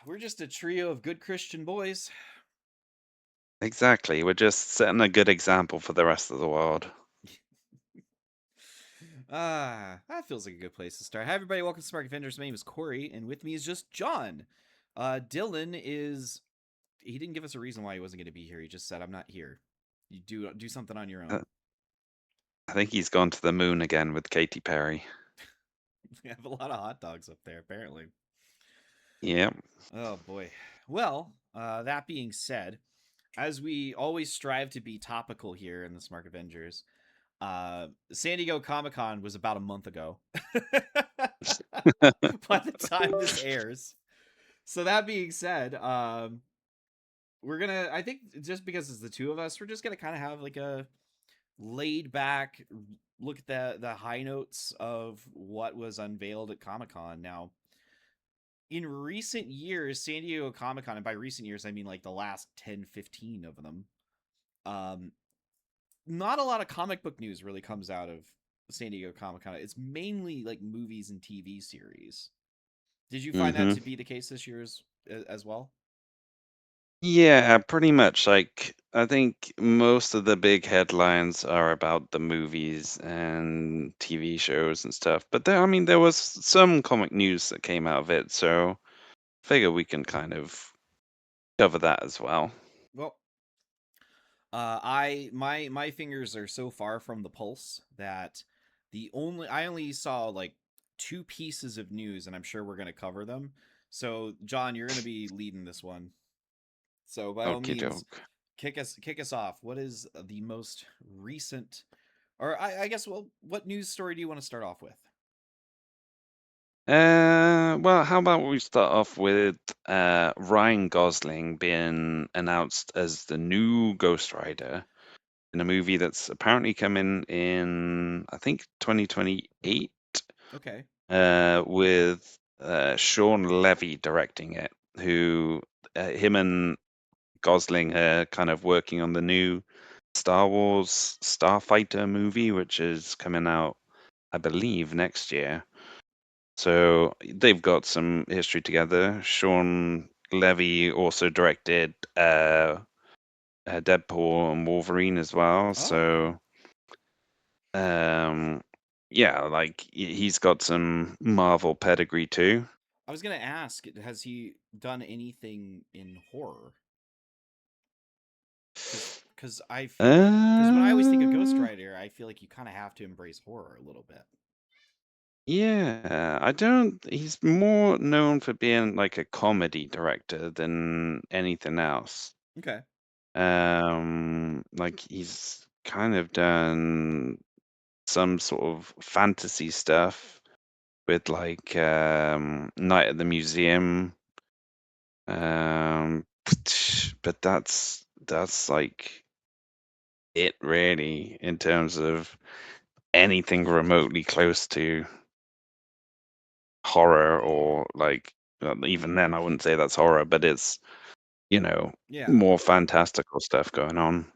We're just a trio of good Christian boys. Exactly. We're just setting a good example for the rest of the world. That feels like a good place to start. Hi, everybody. Welcome to Smark Avengers. My name is Corey, and with me is just John. Dylan is. He didn't give us a reason why he wasn't going to be here. He just said, "I'm not here. You do something on your Uh, own." I think he's gone to the moon again with Katy Perry. We have a lot of hot dogs up there, apparently. Yeah. Oh boy. Well, that being said, as we always strive to be topical here in the Smark Avengers, San Diego Comic Con was about a month ago. By the time this airs. So that being said, we're gonna. I think just because it's the two of us, we're just gonna kind of have like a laid back look at the high notes of what was unveiled at Comic Con. Now, in recent years, San Diego Comic Con, and by recent years I mean like the last 10, 15 of them. Um, Not a lot of comic book news really comes out of San Diego Comic Con. It's mainly like movies and TV series. Did you find that hmm to be the case this year as well? Yeah, pretty much. Like, I think most of the big headlines are about the movies and TV shows and stuff. But there was some comic news that came out of it, so figure we can kind of cover that as well. Well, my fingers are so far from the pulse that I only saw like two pieces of news, and I'm sure we're gonna cover them. So, John, you're gonna be leading this one. So, by all Okie means, doke. kick us off. What is the most recent, or I guess, well, what news story do you want to start off with? Well, how about we start off with Ryan Gosling being announced as the new Ghost Rider in a movie that's apparently coming in, I think, 2028, Okay. with Sean Levy directing it, who him and Gosling are kind of working on the new Star Wars Starfighter movie, which is coming out, I believe, next year. So they've got some history together. Sean Levy also directed Deadpool and Wolverine as well. Oh, okay. So um, yeah, like he's got some Marvel pedigree too. I was gonna ask, has he done anything in horror? Because I feel like because when I always think of Ghost Uh, Rider, I feel like you kind of have to embrace horror a little bit. yeah, I don't. He's more known for being like a comedy director than anything else. Okay. Like he's kind of done some sort of fantasy stuff with like Night at the Museum. Um, but that's like it really in terms of anything remotely close to horror or like even then I wouldn't say that's horror, but it's you know Yeah. more fantastical stuff going on.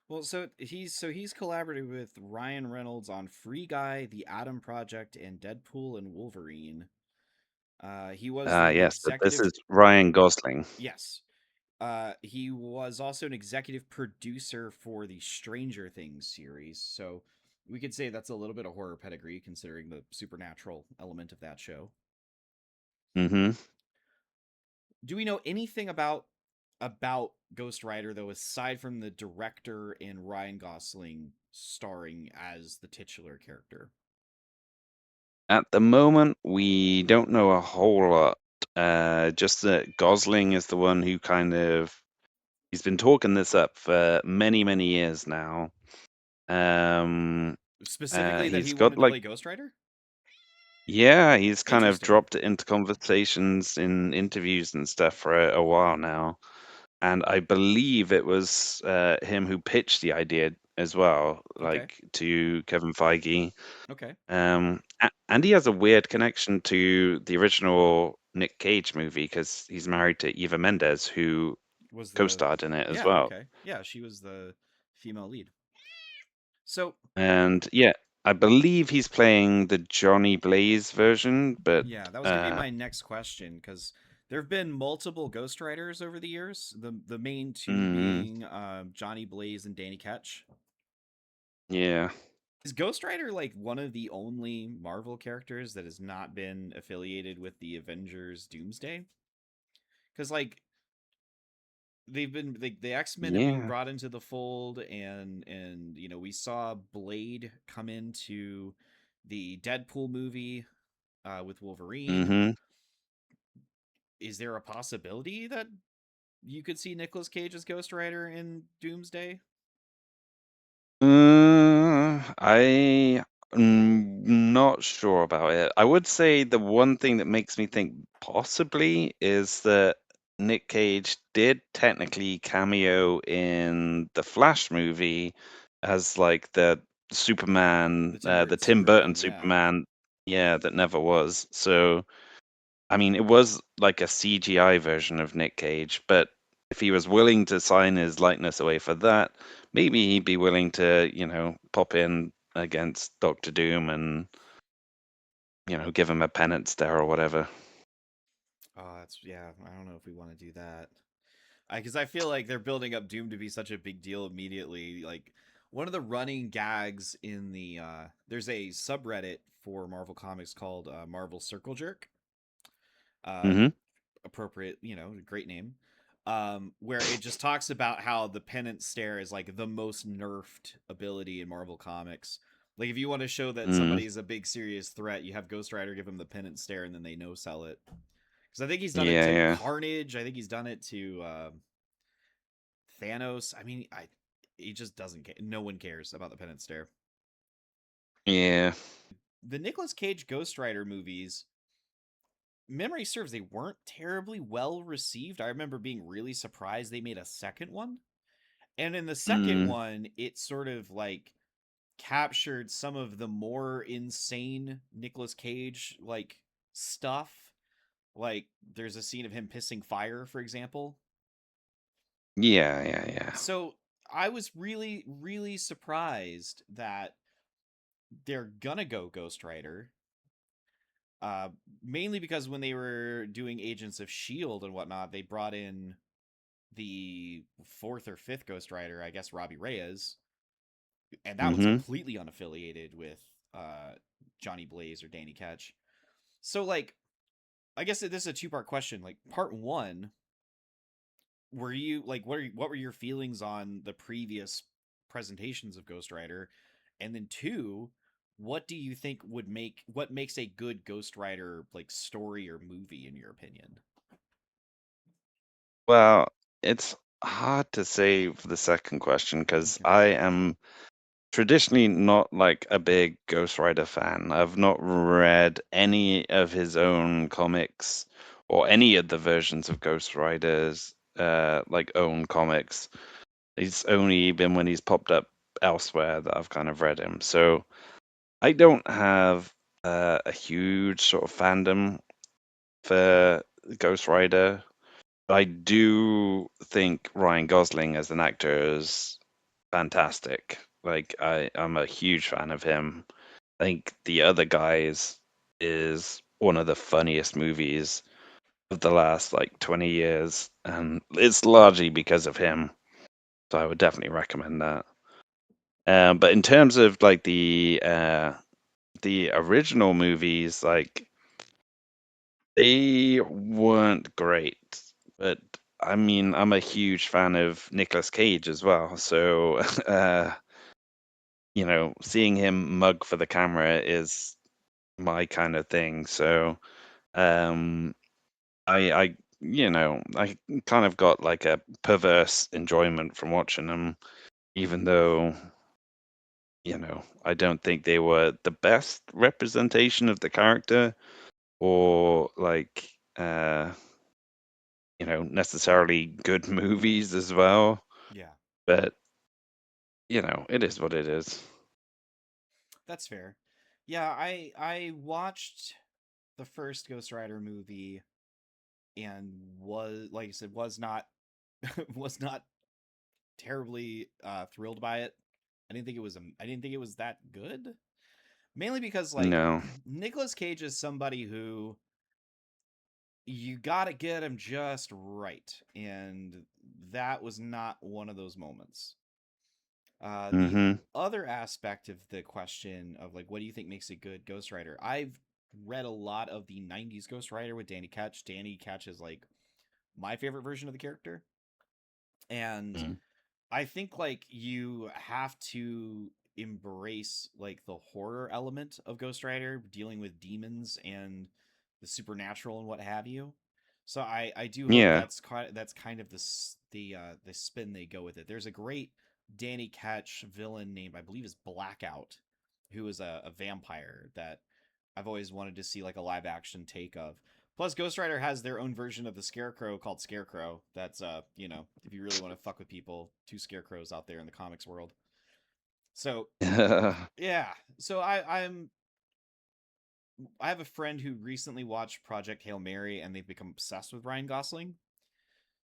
Well, so he's collaborated with Ryan Reynolds on Free Guy, The Atom Project, and Deadpool and Wolverine. He was the Yes, but this executive. is Ryan Gosling. Yes. He was also an executive producer for the Stranger Things series, so we could say that's a little bit of horror pedigree considering the supernatural element of that show. hmm Do we know anything about Ghost Rider though, aside from the director and Ryan Gosling starring as the titular character? At the moment, we don't know a whole lot. Just that Gosling is the one who kind of he's been talking this up for many, many years now. Um, Specifically, that he he's got wanted to like play Ghost Rider. yeah, he's kind of Interesting. dropped it into conversations in interviews and stuff for a while now. And I believe it was him who pitched the idea as well, Okay. like to Kevin Feige. Okay. And he has a weird connection to the original Nick Cage movie because he's married to Eva Mendes, who Was the co-starred in it as Yeah, well. okay. Yeah, she was the female lead. So, And yeah, I believe he's playing the Johnny Blaze version, but yeah, that was going to be my next question because There have been multiple Ghost Riders over the years. The main two Mm, being Johnny Blaze and Danny Ketch. yeah. Is Ghost Rider like one of the only Marvel characters that has not been affiliated with the Avengers Doomsday? Because like they've been like the X-Men have been Yeah. brought into the fold, and you know we saw Blade come into the Deadpool movie with Wolverine. Mm-hmm. Is there a possibility that you could see Nicolas Cage as Ghost Rider in Doomsday? I'm not sure about it. I would say the one thing that makes me think possibly is that Nick Cage did technically cameo in the Flash movie as like the The Superman, Tim Burton the Tim Burton Superman, yeah. Superman, yeah, that never was. So, I mean, it was like a CGI version of Nick Cage, but if he was willing to sign his likeness away for that, maybe he'd be willing to, pop in against Doctor Doom and, give him a penance there or whatever. Oh, that's yeah. I don't know if we want to do that. Because I feel like they're building up Doom to be such a big deal immediately. Like one of the running gags in the there's a subreddit for Marvel Comics called Marvel Circle Jerk. Uh, Hmm. appropriate, great name. Where it just talks about how the penance stare is like the most nerfed ability in Marvel Comics. Like if you want to show that Mm, somebody is a big serious threat, you have Ghost Rider give him the penance stare, and then they no sell it. Because I think he's done it yeah, to yeah, Carnage. I think he's done it to Thanos. I mean, he just doesn't care. No one cares about the penance stare. yeah. The Nicolas Cage Ghost Rider movies, memory serves, they weren't terribly well received. I remember being really surprised they made a second one. And in the second Mm, one, it sort of like captured some of the more insane Nicolas Cage like stuff. Like there's a scene of him pissing fire, for example. yeah, yeah, yeah. So I was really, really surprised that they're gonna go Ghost Rider. Uh, Mainly because when they were doing Agents of Shield and whatnot, they brought in the fourth or fifth Ghost Rider, I guess Robbie Reyes, and that one's Hmm. completely unaffiliated with Johnny Blaze or Danny Ketch. So like, I guess this is a two-part question. Like part one, were you like what were your feelings on the previous presentations of Ghost Rider? And then two, what do you think what makes a good Ghost Rider like story or movie in your opinion? Well, it's hard to say for the second question because Okay. I am traditionally not like a big Ghost Rider fan. I've not read any of his own comics or any of the versions of Ghost Rider's like own comics. It's only been when he's popped up elsewhere that I've kind of read him. So I don't have a huge sort of fandom for Ghost Rider. I do think Ryan Gosling as an actor is fantastic. Like I'm a huge fan of him. I think The Other Guys is one of the funniest movies of the last like 20 years, and it's largely because of him. So I would definitely recommend that. But in terms of like the original movies, like they weren't great. But I mean, I'm a huge fan of Nicolas Cage as well. So seeing him mug for the camera is my kind of thing. So, um, I kind of got like a perverse enjoyment from watching them, even though, I don't think they were the best representation of the character or like, necessarily good movies as well. Yeah, But, it is what it is. that's fair. Yeah, I watched the first Ghost Rider movie and was like I said was not was not terribly thrilled by it. I didn't think it was that good. Mainly because like No. Nicolas Cage is somebody who you got to get him just right, and that was not one of those moments. The Mm-hmm. other aspect of the question of like, what do you think makes a good Ghost Rider? I've read a lot of the '90s Ghost Rider with Danny Ketch. Danny Ketch is like my favorite version of the character, and Mm. I think like you have to embrace like the horror element of Ghost Rider, dealing with demons and the supernatural and what have you. So I do hope Yeah. that's kind of the spin they go with it. There's a great Danny Ketch villain named, I believe, is Blackout, who is a vampire that I've always wanted to see like a live action take of. Plus, Ghost Rider has their own version of the Scarecrow called Scarecrow. That's if you really want to fuck with people, two Scarecrows out there in the comics world. So yeah, so I have a friend who recently watched Project Hail Mary and they've become obsessed with Ryan Gosling.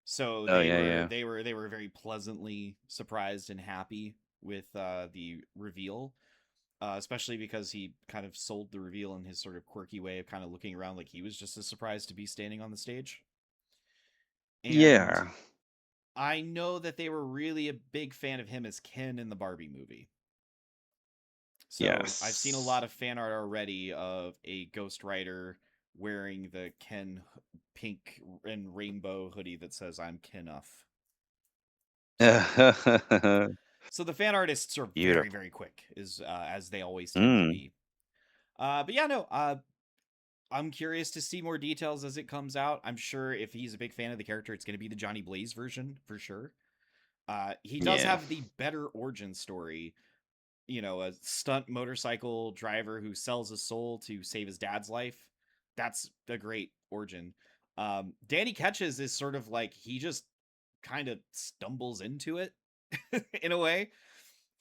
So Oh they yeah, were yeah. they were they were very pleasantly surprised and happy with the reveal, especially because he kind of sold the reveal in his sort of quirky way of kind of looking around like he was just as surprised to be standing on the stage. And Yeah. I know that they were really a big fan of him as Ken in the Barbie movie. So I've seen a lot Yes. of fan art already of a Ghost Rider wearing the Ken pink and rainbow hoodie that says "I'm Kenuff." So so the fan artists are very Beautiful. very quick, is as they always tend to Mm. be. But yeah, no. I'm curious to see more details as it comes out. I'm sure if he's a big fan of the character, it's going to be the Johnny Blaze version for sure. He does Yeah. have the better origin story. A stunt motorcycle driver who sells his soul to save his dad's life. That's a great origin. Danny Ketches is sort of like he just kind of stumbles into it in a way.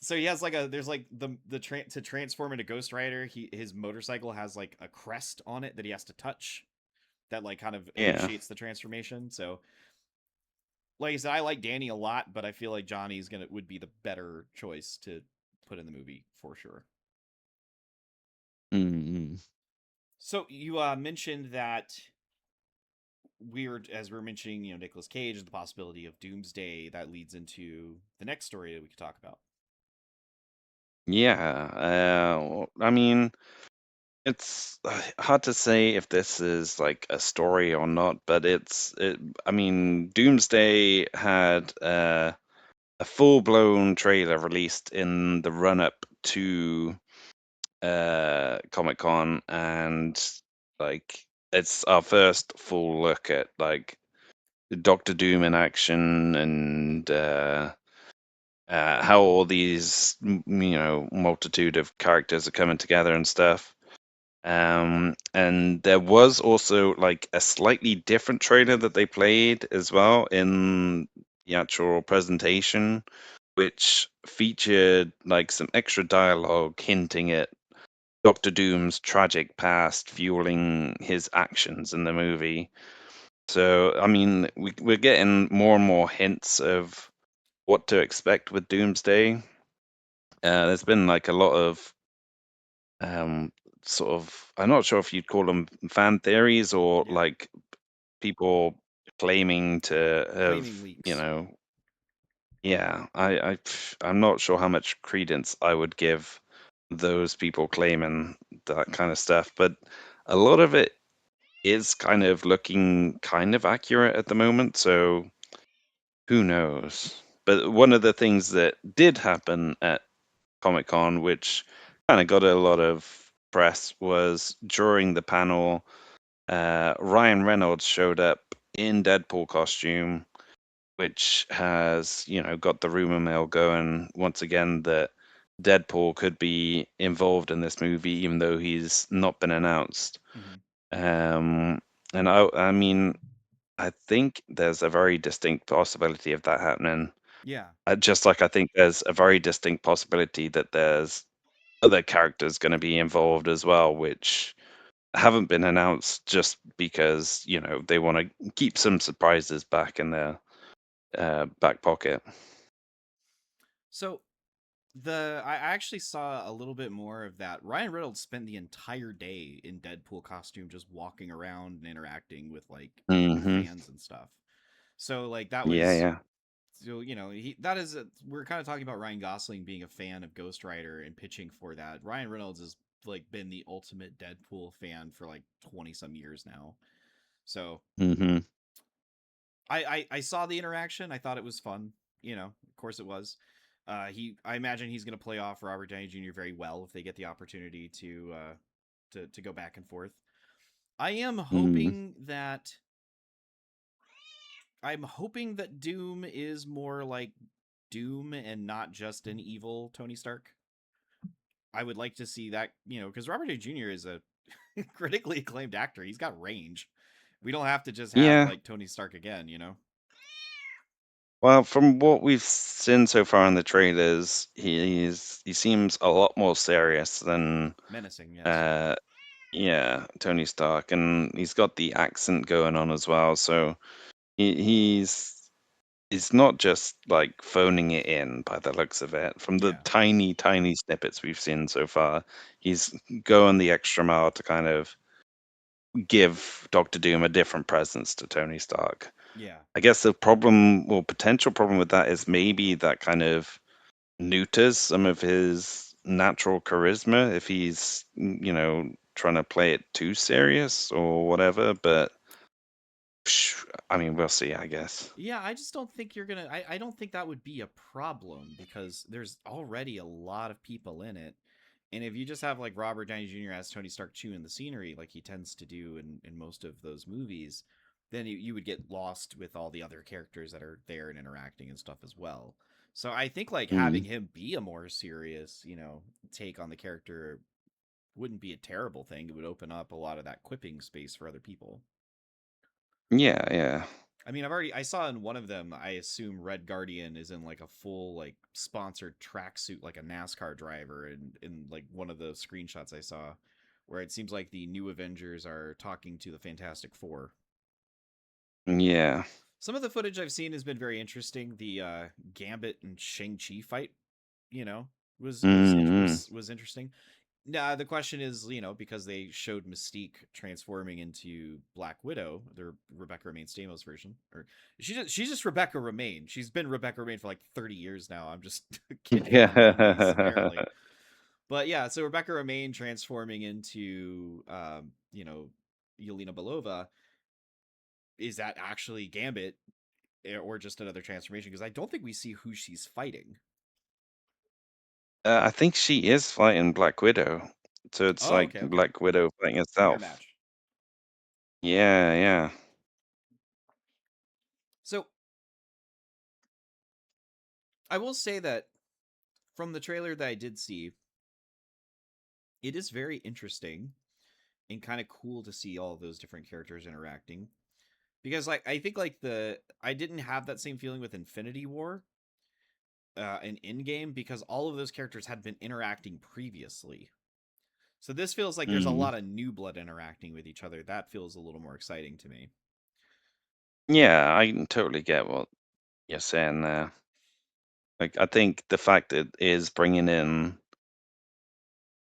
So he has like there's like to transform into Ghost Rider. His motorcycle has like a crest on it that he has to touch that like kind of Yeah. initiates the transformation. So like I said, I like Danny a lot, but I feel like Johnny's gonna would be the better choice to put in the movie for sure. Mm-hmm. So you mentioned that as we were mentioning, Nicolas Cage and the possibility of Doomsday. That leads into the next story that we could talk about. Yeah. I mean, it's hard to say if this is like a story or not, but I mean, Doomsday had a full-blown trailer released in the run-up to Comic-Con, and like it's our first full look at like Doctor Doom in action, and how all these multitude of characters are coming together and stuff. And there was also like a slightly different trailer that they played as well in the actual presentation, which featured like some extra dialogue hinting at Doctor Doom's tragic past fueling his actions in the movie. So, I mean, we're getting more and more hints of what to expect with Doomsday. There's been like a lot of um, sort of, I'm not sure if you'd call them fan theories or Yeah, like people claiming to have, claiming you leaks. know, yeah, I'm not sure how much credence I would give those people claiming that kind of stuff, but a lot of it is kind of looking kind of accurate at the moment, so who knows? But one of the things that did happen at Comic Con, which kind of got a lot of press, was during the panel, Ryan Reynolds showed up in Deadpool costume, which has, got the rumor mill going once again that Deadpool could be involved in this movie, even though he's not been announced. Hmm. Um, and I mean, I think there's a very distinct possibility of that happening. Yeah. Just like I think there's a very distinct possibility that there's other characters going to be involved as well, which haven't been announced just because, they want to keep some surprises back in their back pocket. So I actually saw a little bit more of that. Ryan Reynolds spent the entire day in Deadpool costume, just walking around and interacting with like Hmm. fans and stuff. So like that Yeah, was yeah. so he that is we're kind of talking about Ryan Gosling being a fan of Ghost Rider and pitching for that. Ryan Reynolds has like been the ultimate Deadpool fan for like 20 some years now. So Hmm. I saw the interaction. I thought it was fun. Of course it was. I imagine he's going to play off Robert Downey Jr. very well if they get the opportunity to go back and forth. I am Mm. hoping that I'm hoping that Doom is more like Doom and not just an evil Tony Stark. I would like to see that, because Robert Downey Jr. is a critically acclaimed actor. He's got range. We don't have to just have Yeah. like Tony Stark again. Well, from what we've seen so far in the trailers, he seems a lot more serious than Menacing, yes. uh yeah, Tony Stark, and he's got the accent going on as well. So he's not just like phoning it in by the looks of it. From the Yeah. tiny, tiny snippets we've seen so far, he's going the extra mile to kind of give Doctor Doom a different presence to Tony Stark. Yeah. I guess the problem, or potential problem with that is maybe that kind of neuters some of his natural charisma if he's, trying to play it too serious or whatever. But I mean, we'll see, I guess. Yeah, I just don't think you're gonna. I don't think that would be a problem because there's already a lot of people in it, and if you just have like Robert Downey Jr. as Tony Stark chewing the scenery like he tends to do in most of those movies, then you would get lost with all the other characters that are there and interacting and stuff as well. So I think like having Mm. him be a more serious, take on the character wouldn't be a terrible thing. It would open up a lot of that quipping space for other people. Yeah, yeah. I mean, I saw in one of them, I assume Red Guardian is in like a full like sponsored tracksuit like a NASCAR driver and in like one of the screenshots I saw where it seems like the new Avengers are talking to the Fantastic Four. Yeah. Some of the footage I've seen has been very interesting. The Gambit and Shang-Chi fight, you know, Mm-hmm. was interesting. Now the question is, because they showed Mystique transforming into Black Widow, the Rebecca Romaine Stamos version, or she's just Rebecca Romaine. She's been Rebecca Romaine for like 30 years now. I'm just kidding in the movies apparently, Yeah. but yeah. So Rebecca Romaine transforming into, Yelena Belova. Is that actually Gambit or just another transformation? Because I don't think we see who she's fighting. I think she is fighting Black Widow. So it's Oh, like okay, okay. Black Widow fighting Mirror herself. match. Yeah, yeah. So I will say that from the trailer that I did see, it is very interesting and kind of cool to see all those different characters interacting. Because like I think like the I didn't have that same feeling with Infinity War and Endgame because all of those characters had been interacting previously. So this feels like there's a Mm. lot of new blood interacting with each other. That feels a little more exciting to me. Yeah, I can totally get what you're saying there. Like, I think the fact that it is bringing in,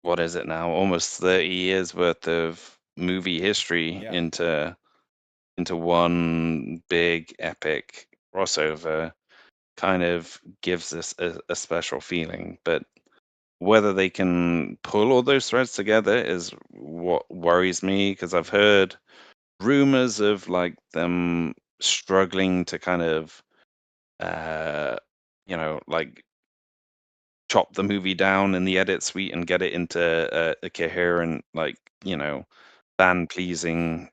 what is it now, almost 30 years worth of movie history Yeah. into one big epic crossover kind of gives us a special feeling. But whether they can pull all those threads together is what worries me because I've heard rumors of like them struggling to kind of uh like chop the movie down in the edit suite and get it into a coherent, like, fan pleasing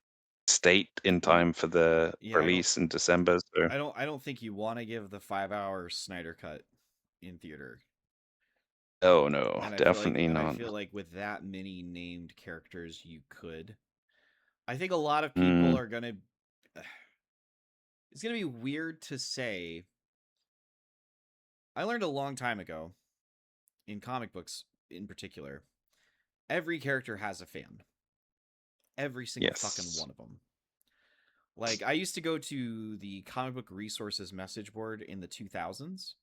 state in Well, time for the yeah, release in December. So, I don't think you want to give the 5 hour Snyder cut in theater. oh no, And definitely I not. feel like with that many named characters you could. I think a lot of people Mm, are going to it's going to be weird to say. I learned a long time ago in comic books in particular, every character has a fan. Every single fucking yes. one of them. Like I used to go to the comic book resources message board in the 2000s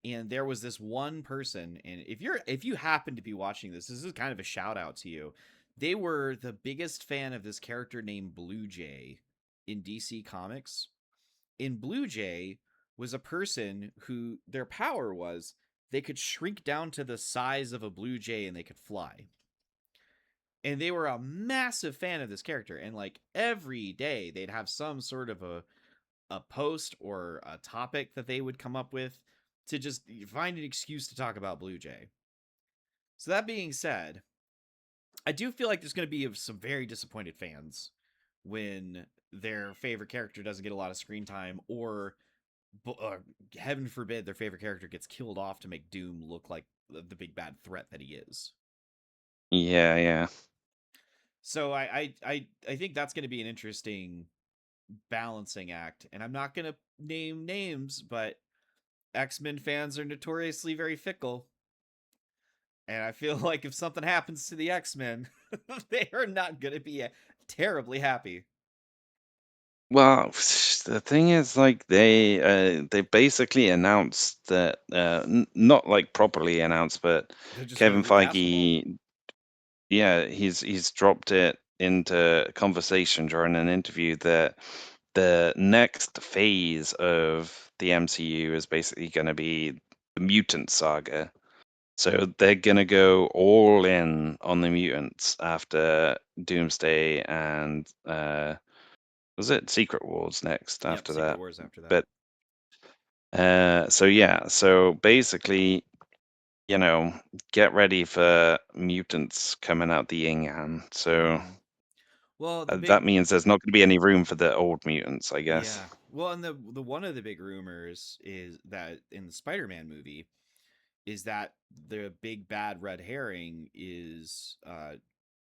And there was this one person, and if you happen to be watching this is kind of a shout out to you. They were the biggest fan of this character named Blue Jay in DC Comics. And Blue Jay was a person who their power was they could shrink down to the size of a blue jay and they could fly. And they were a massive fan of this character, and like every day they'd have some sort of a post or a topic that they would come up with to just find an excuse to talk about Blue Jay. So that being said, I do feel like there's going to be some very disappointed fans when their favorite character doesn't get a lot of screen time, or heaven forbid their favorite character gets killed off to make Doom look like the big bad threat that he is. Yeah, yeah. So I think that's going to be an interesting balancing act, and I'm not going to name names, but X-Men fans are notoriously very fickle. And I feel like if something happens to the X-Men, they are not going to be terribly happy. Well, the thing is, like they basically announced that not like properly announced, but They're just going to Kevin recast them all. Feige, yeah, he's dropped it into conversation during an interview that the next phase of the MCU is basically going to be the mutant saga. So they're gonna go all in on the mutants after Doomsday and was it Secret Wars next Yep, after Secret that? Wars after that. But so yeah, so basically, you know, get ready for mutants coming out the yin yang. So Well, that means there's not going to be any room for the old mutants, I guess. yeah. Well, and the one of the big rumors is that in the Spider-Man movie is that the big bad red herring is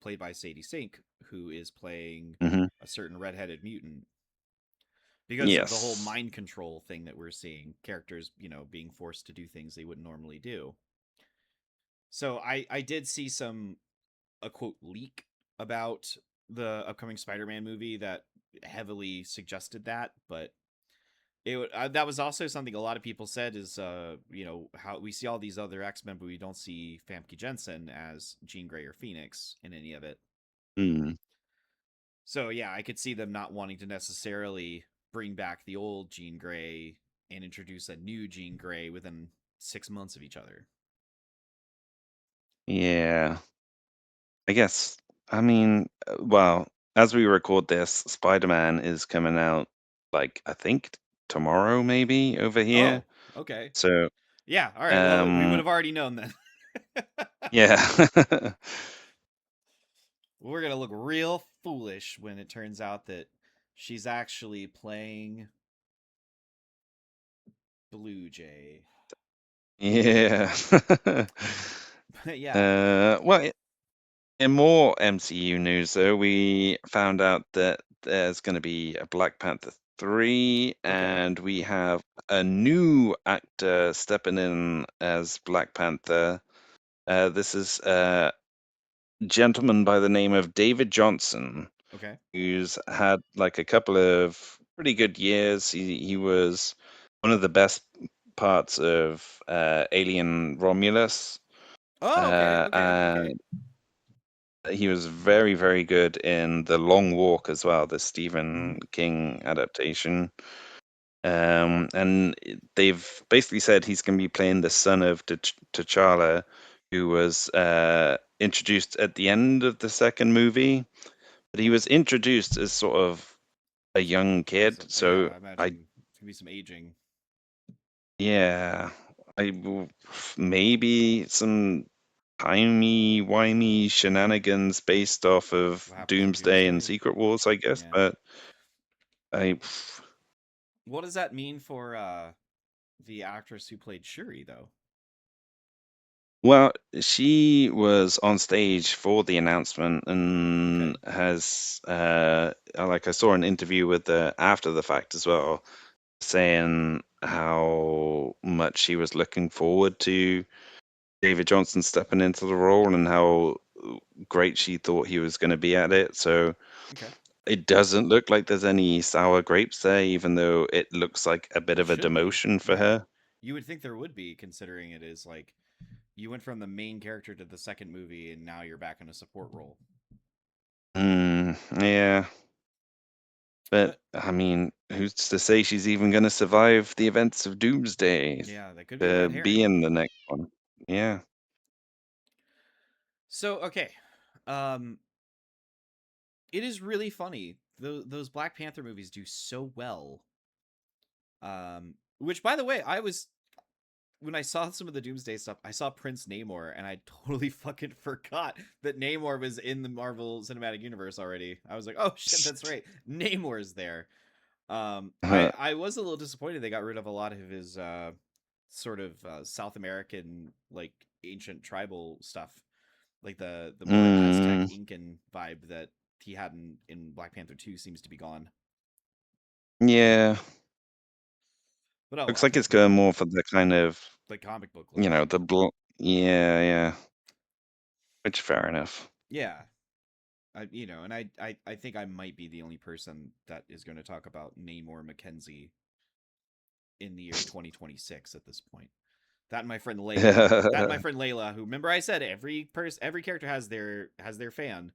played by Sadie Sink, who is playing Hmm. a certain redheaded mutant because of the whole Yes. mind control thing that we're seeing. Characters, being forced to do things they wouldn't normally do. So I did see a quote leak about the upcoming Spider-Man movie that heavily suggested that, but that was also something a lot of people said is how we see all these other X-Men, but we don't see Famke Jensen as Jean Grey or Phoenix in any of it. Mm. So yeah, I could see them not wanting to necessarily bring back the old Jean Grey and introduce a new Jean Grey within 6 months of each other. Yeah. I guess. I mean, well, as we record this, Spider-Man is coming out, like, I think tomorrow, maybe over here. Oh, okay. So, Yeah, all right. Well, we would um, have already known then. yeah. We're gonna look real foolish when it turns out that she's actually playing Blue Jay. Yeah. But yeah, Well, in more MCU news, though, we found out that there's going to be a Black Panther 3, okay. and we have a new actor stepping in as Black Panther. This is a gentleman by the name of David Johnson, Okay. who's had like a couple of pretty good years. He was one of the best parts of Alien Romulus, Oh, okay. Okay. Okay. and he was very, very good in The Long Walk as well, the Stephen Mhm. King adaptation. And they've basically said he's going to be playing the son of T'Challa, who was introduced at the end of the second movie. But he was introduced as sort of a young kid, Yeah, so I I imagine it's gonna be some aging. yeah, maybe some timey-wimey shenanigans based off of What happens in Doomsday and Doomsday? Secret Wars, I guess. Yeah. But I, What does that mean for the actress who played Shuri though? well, she was on stage for the announcement and Okay. has, like I saw an interview with the after the fact as well, saying how much she was looking forward to David Johnson stepping into the role and how great she thought he was going to be at it. So Okay. it doesn't look like there's any sour grapes there, even though it looks like a bit There of a should be. demotion for Yeah. her. You would think there would be, considering it is like you went from the main character to the second movie, and now you're back in a support role. Yeah, but But I mean, who's to say she's even going to survive the events of Doomsday yeah, that could be a to red be herring. in the next one? Yeah. So okay, um, it is really funny. Those Black Panther movies do so well. Which by the way, I was when I saw some of the Doomsday stuff, I saw Prince Namor, and I totally fucking forgot that Namor was in the Marvel Cinematic Universe already. I was like, oh shit, that's right, Namor's there. I was a little disappointed they got rid of a lot of his sort of South American like ancient tribal stuff, like the more Aztec mm, Incan vibe that he had in Black Panther 2 seems to be gone. yeah. But oh Looks well, like it's going more for the kind of, like comic book look. the yeah, yeah. Which fair enough. Yeah, and I think I might be the only person that is going to talk about Namor Mackenzie in the year 2026 at this point. That and my friend Layla. That and my friend Layla, who remember I said every character has their fan.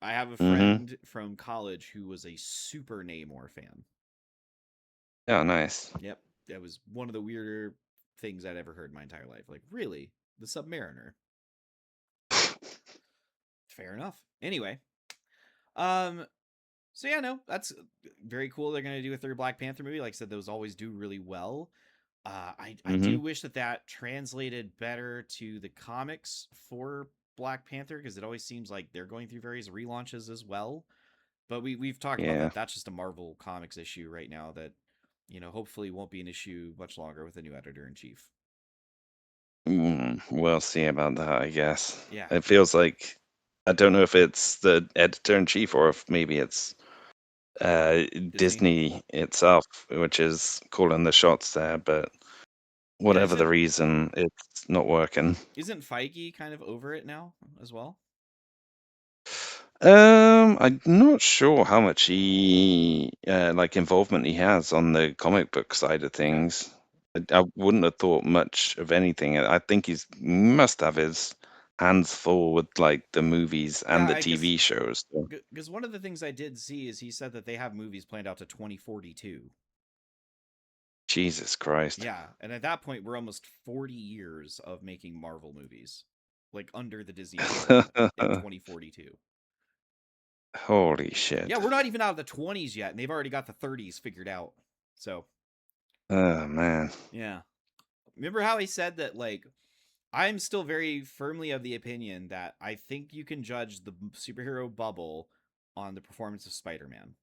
I have a hmm friend from college who was a super Namor fan. Yeah, nice. Yep, that was one of the weirder things I'd ever heard in my entire life. Like, really, the Submariner? Fair enough. Anyway, um, so yeah, no, that's very cool. They're gonna do a third Black Panther movie. Like I said, those always do really well. I hmm do wish that translated better to the comics for Black Panther, because it always seems like they're going through various relaunches as well. But we've talked about Yeah. that. That's just a Marvel Comics issue right now that hopefully won't be an issue much longer with a new editor in chief. We'll see about that, I guess. Yeah, It feels like I don't know if it's the editor in chief or if maybe it's uh, Disney. Disney itself, which is calling the shots there. But Yeah, whatever the reason, it's not working. isn't Feige kind of over it now as well? I'm not sure how much like involvement he has on the comic book side of Okay. things. I wouldn't have thought much of anything. I think he's must have his hands full with like the movies Yeah, and the I guess TV shows. So, because one of the things I did see is he said that they have movies planned out to 2042. Jesus Christ. Yeah, and at that point, we're almost 40 years of making Marvel movies, like under the Disney umbrella in 2042. Holy Yeah, shit. we're not even out of the 20s yet, and they've already got the 30s figured out. So, Oh man. yeah. Remember how he said that, like, I'm still very firmly of the opinion that I think you can judge the superhero bubble on the performance of Spider Man.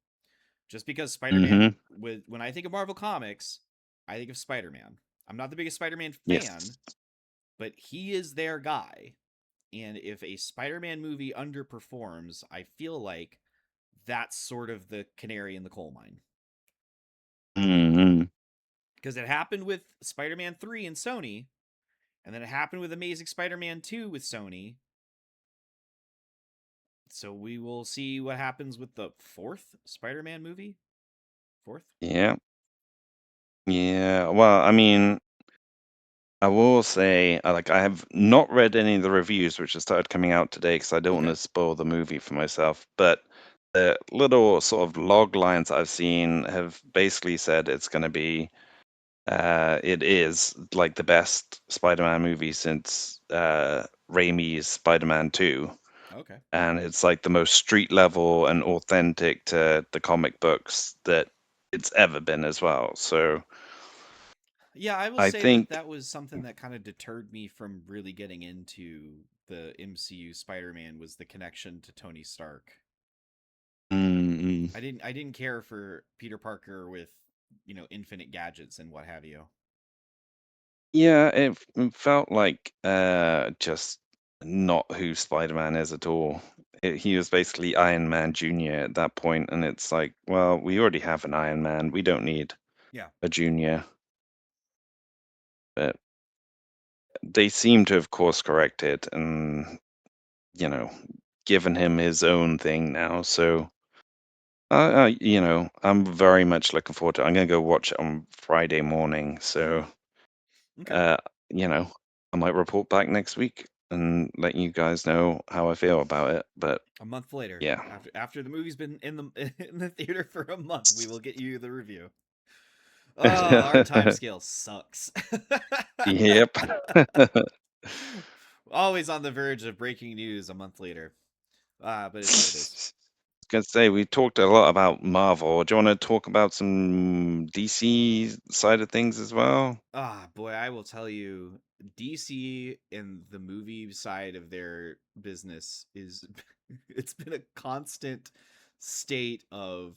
Just because Spider Man, Mm-hmm. when I think of Marvel Comics, I think of Spider Man. I'm not the biggest Spider Man fan, Yes. but he is their guy. And if a Spider Man movie underperforms, I feel like that's sort of the canary in the coal mine. Mm-hmm. Because it happened with Spider Man 3 and Sony, and then it happened with Amazing Spider Man 2 with Sony. So we will see what happens with the fourth Spider Man movie. Fourth? Yeah. Yeah. Well, I mean, I will say, like, I have not read any of the reviews, which have started coming out today because I don't want Okay. to spoil the movie for myself. But the little sort of log lines I've seen have basically said it's going to be, it is like the best Spider-Man movie since Raimi's Spider-Man 2. Okay. And it's like the most street level and authentic to the comic books that it's ever been as well. So Yeah, I will I say that think. that was something that kind of deterred me from really getting into the MCU Spider-Man was the connection to Tony Stark. Mm, I didn't care for Peter Parker with, infinite gadgets and what have you. Yeah, it felt like just not who Spider-Man is at all. He was basically Iron Man Jr. at that point, and it's like, well, we already have an Iron Man. We don't need Yeah. a junior. But they seem to have course corrected and, you know, given him his own thing now. So, I'm very much looking forward to it. I'm gonna go watch it on Friday morning. So, Okay. uh, you know, I might report back next week and let you guys know how I feel about it. But A month later, yeah. after the movie's been in the in the theater for a month, we will get you the review. Oh, our time scale sucks. Yep. Always on the verge of breaking news a month later. But it's what it is. Gonna say we talked a lot about Marvel. Do you want to talk about some DC side of things as well? Boy, I will tell you, DC and the movie side of their business is it's been a constant state of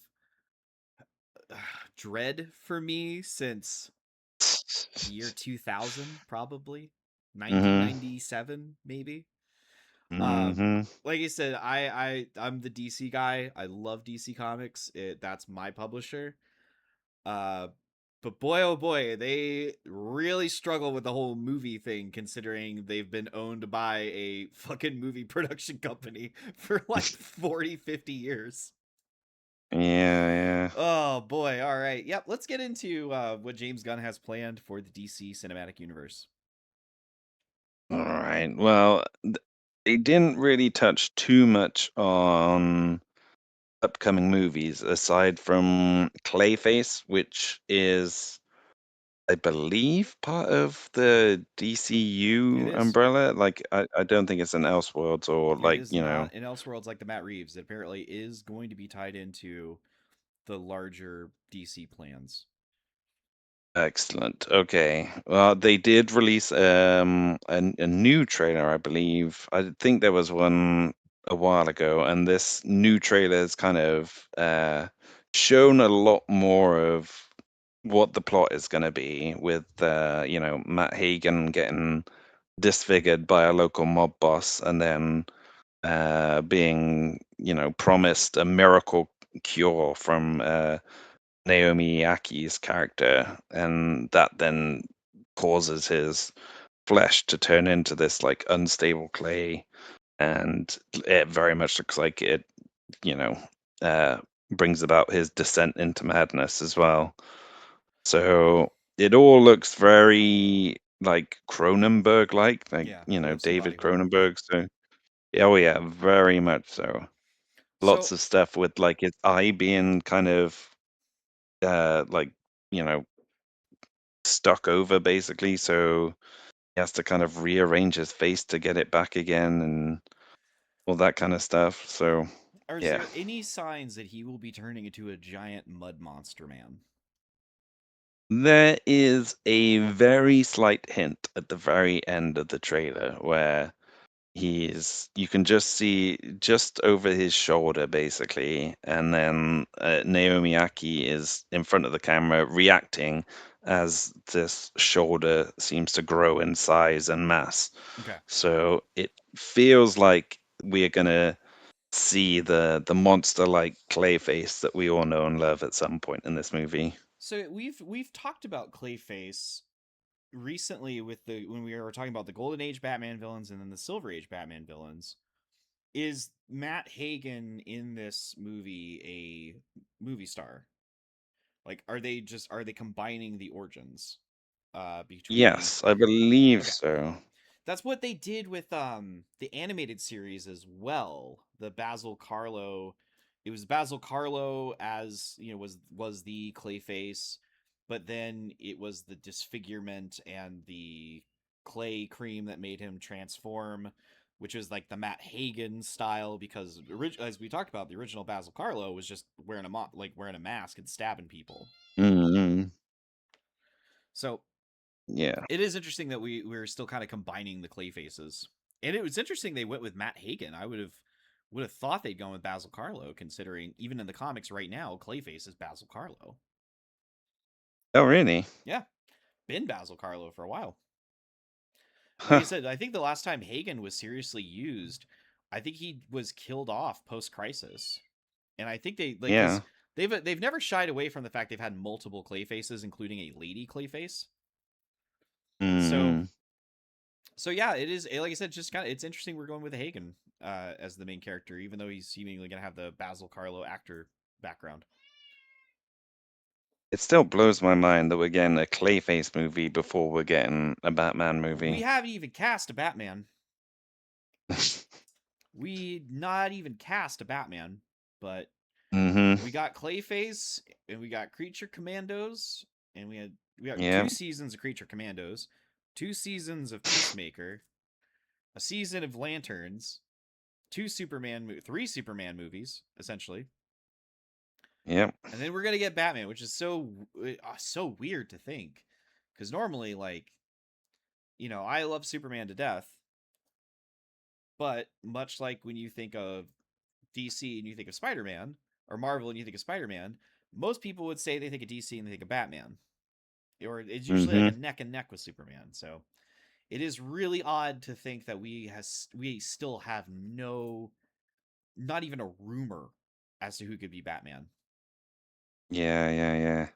dread for me since the year 2000, probably Mm-hmm. 1997 maybe. um Mm-hmm. like I said, I'm the DC guy. I love DC Comics. That's my publisher. uh but boy, oh boy, they really struggle with the whole movie thing, considering they've been owned by a fucking movie production company for like 40, 50 years. Yeah, Oh boy, all right. Yep, let's get into what James Gunn has planned for the DC cinematic universe. yeah. All right. Well, they didn't really touch too much on upcoming movies aside from Clayface, which is, I believe, part of the It DCU is. umbrella. Like, I don't think it's an Elseworlds or It like, is not in Elseworlds like the Matt Reeves. It apparently is going to be tied into the larger DC plans. excellent. Okay. Well, they did release a new trailer, I believe. I think there was one a while ago, and this new trailer has kind of shown a lot more of what the plot is going to be with Matt Hagen getting disfigured by a local mob boss and then being, promised a miracle cure from Naomi Aki's character, and that then causes his flesh to turn into this like unstable clay, and it very much looks like it, you know, uh, brings about his descent into madness as well. So it all looks very like Cronenberg like Yeah, it looks some body David horror. Cronenberg. So oh yeah, very much so. Lots So of stuff with like his eye being kind of like you know stuck over basically, so he has to kind of rearrange his face to get it back again and all that kind of stuff. So is yeah. there any signs that he will be turning into a giant mud monster man? There is a very slight hint at the very end of the trailer where you can just see just over his shoulder basically, and then Naomi Aki is in front of the camera reacting as this shoulder seems to grow in size and mass. Okay. So it feels like we are gonna see the monster like Clayface that we all know and love at some point in this movie. So we've talked about Clayface recently with the when we were talking about the Golden Age Batman villains and then the Silver Age Batman villains. Is Matt Hagen in this movie a movie star? Like, are they combining the origins between? Yes, I believe Okay, so. that's what they did with the animated series as well. The Basil Carlo, it was Basil Carlo as was the Clayface, but then it was the disfigurement and the clay cream that made him transform, which is like the Matt Hagen style, because as we talked about, the original Basil Carlo was just wearing wearing a mask and stabbing people. Hmm. So Yeah. it is interesting that we're still kind of combining the clay faces. And it was interesting they went with Matt Hagen. I would have thought they'd gone with Basil Carlo, considering even in the comics right now, Clayface is Basil Carlo. Oh, really? Yeah, been Basil Carlo for a while. Like I Huh. said, I think the last time Hagen was seriously used, I think he was killed off post Crisis, and I think they like because Yeah. they've never shied away from the fact they've had multiple Clayfaces, including a lady Clayface. So Mm. So yeah, it is like I said, just kind of it's interesting we're going with Hagen as the main character, even though he's seemingly going to have the Basil Carlo actor background. It still blows my mind that we're getting a Clayface movie before we're getting a Batman We movie. haven't even cast a Batman. We not even cast a Batman, but Mm-hmm. we got Clayface and we got Creature Commandos and we got Yeah. 2 seasons of Creature Commandos, 2 seasons of Peacemaker, a season of Lanterns, 3 Superman movies essentially. Yeah. And then we're going to get Batman, which is so weird to think cuz normally like, I love Superman to death, but much like when you think of DC and you think of Spider-Man, or Marvel and you think of Spider-Man, most people would say they think of DC and they think of Batman. Or it's usually like a Mm-hmm. neck and neck with Superman. So it is really odd to think that we still have not even a rumor as to who could be Batman. Yeah, yeah, yeah.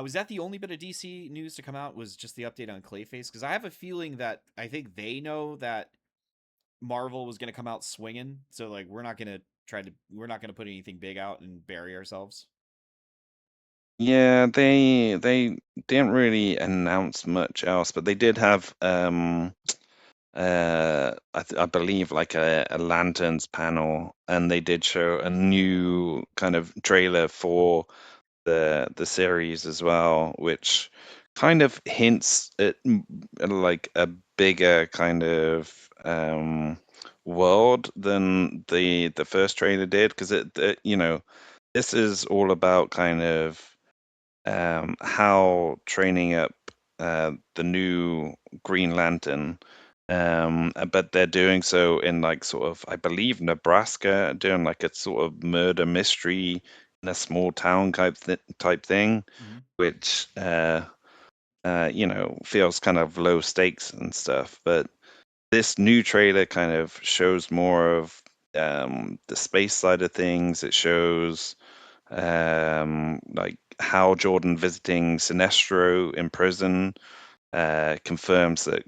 Was that the only bit of DC news to come out? Was just the update on Clayface? Because I have a feeling that I think they know that Marvel was going to come out swinging, so like we're not going to put anything big out and bury ourselves. Yeah, they didn't really announce much else, but they did have I believe like a lanterns panel, and they did show a new kind of trailer for the series as well, which kind of hints at like a bigger kind of world than the first trailer did, because this is all about kind of how training up the new Green Lantern, but they're doing so in like sort of, I believe, Nebraska, doing like a sort of murder mystery in a small town type thing, Mm-hmm. which feels kind of low stakes and stuff. But this new trailer kind of shows more of the space side of things. It shows like how Jordan visiting Sinestro in prison, confirms that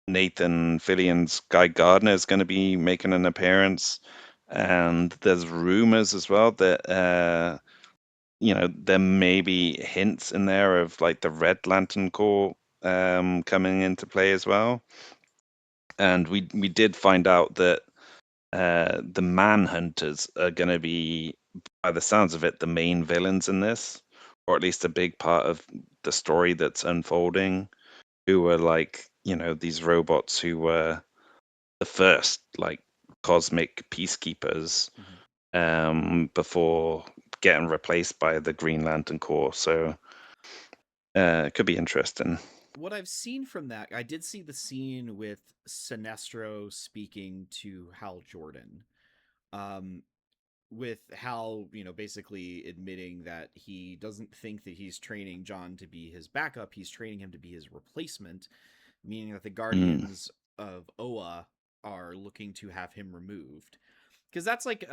Nathan Fillion's Guy Gardner is going to be making an appearance. And there's rumors as well that there may be hints in there of like the Red Lantern Corps coming into play as well. And we did find out that the Manhunters are going to be, by the sounds of it, the main villains in this, or at least a big part of the story that's unfolding. Who were like, these robots who were the first like cosmic peacekeepers Mm-hmm. before getting replaced by the Green Lantern Corps. So it could be interesting. What I've seen from that, I did see the scene with Sinestro speaking to Hal Jordan. Um, with Hal, basically admitting that he doesn't think that he's training John to be his backup, he's training him to be his replacement, meaning that the Mm, Guardians of Oa are looking to have him removed. Because that's like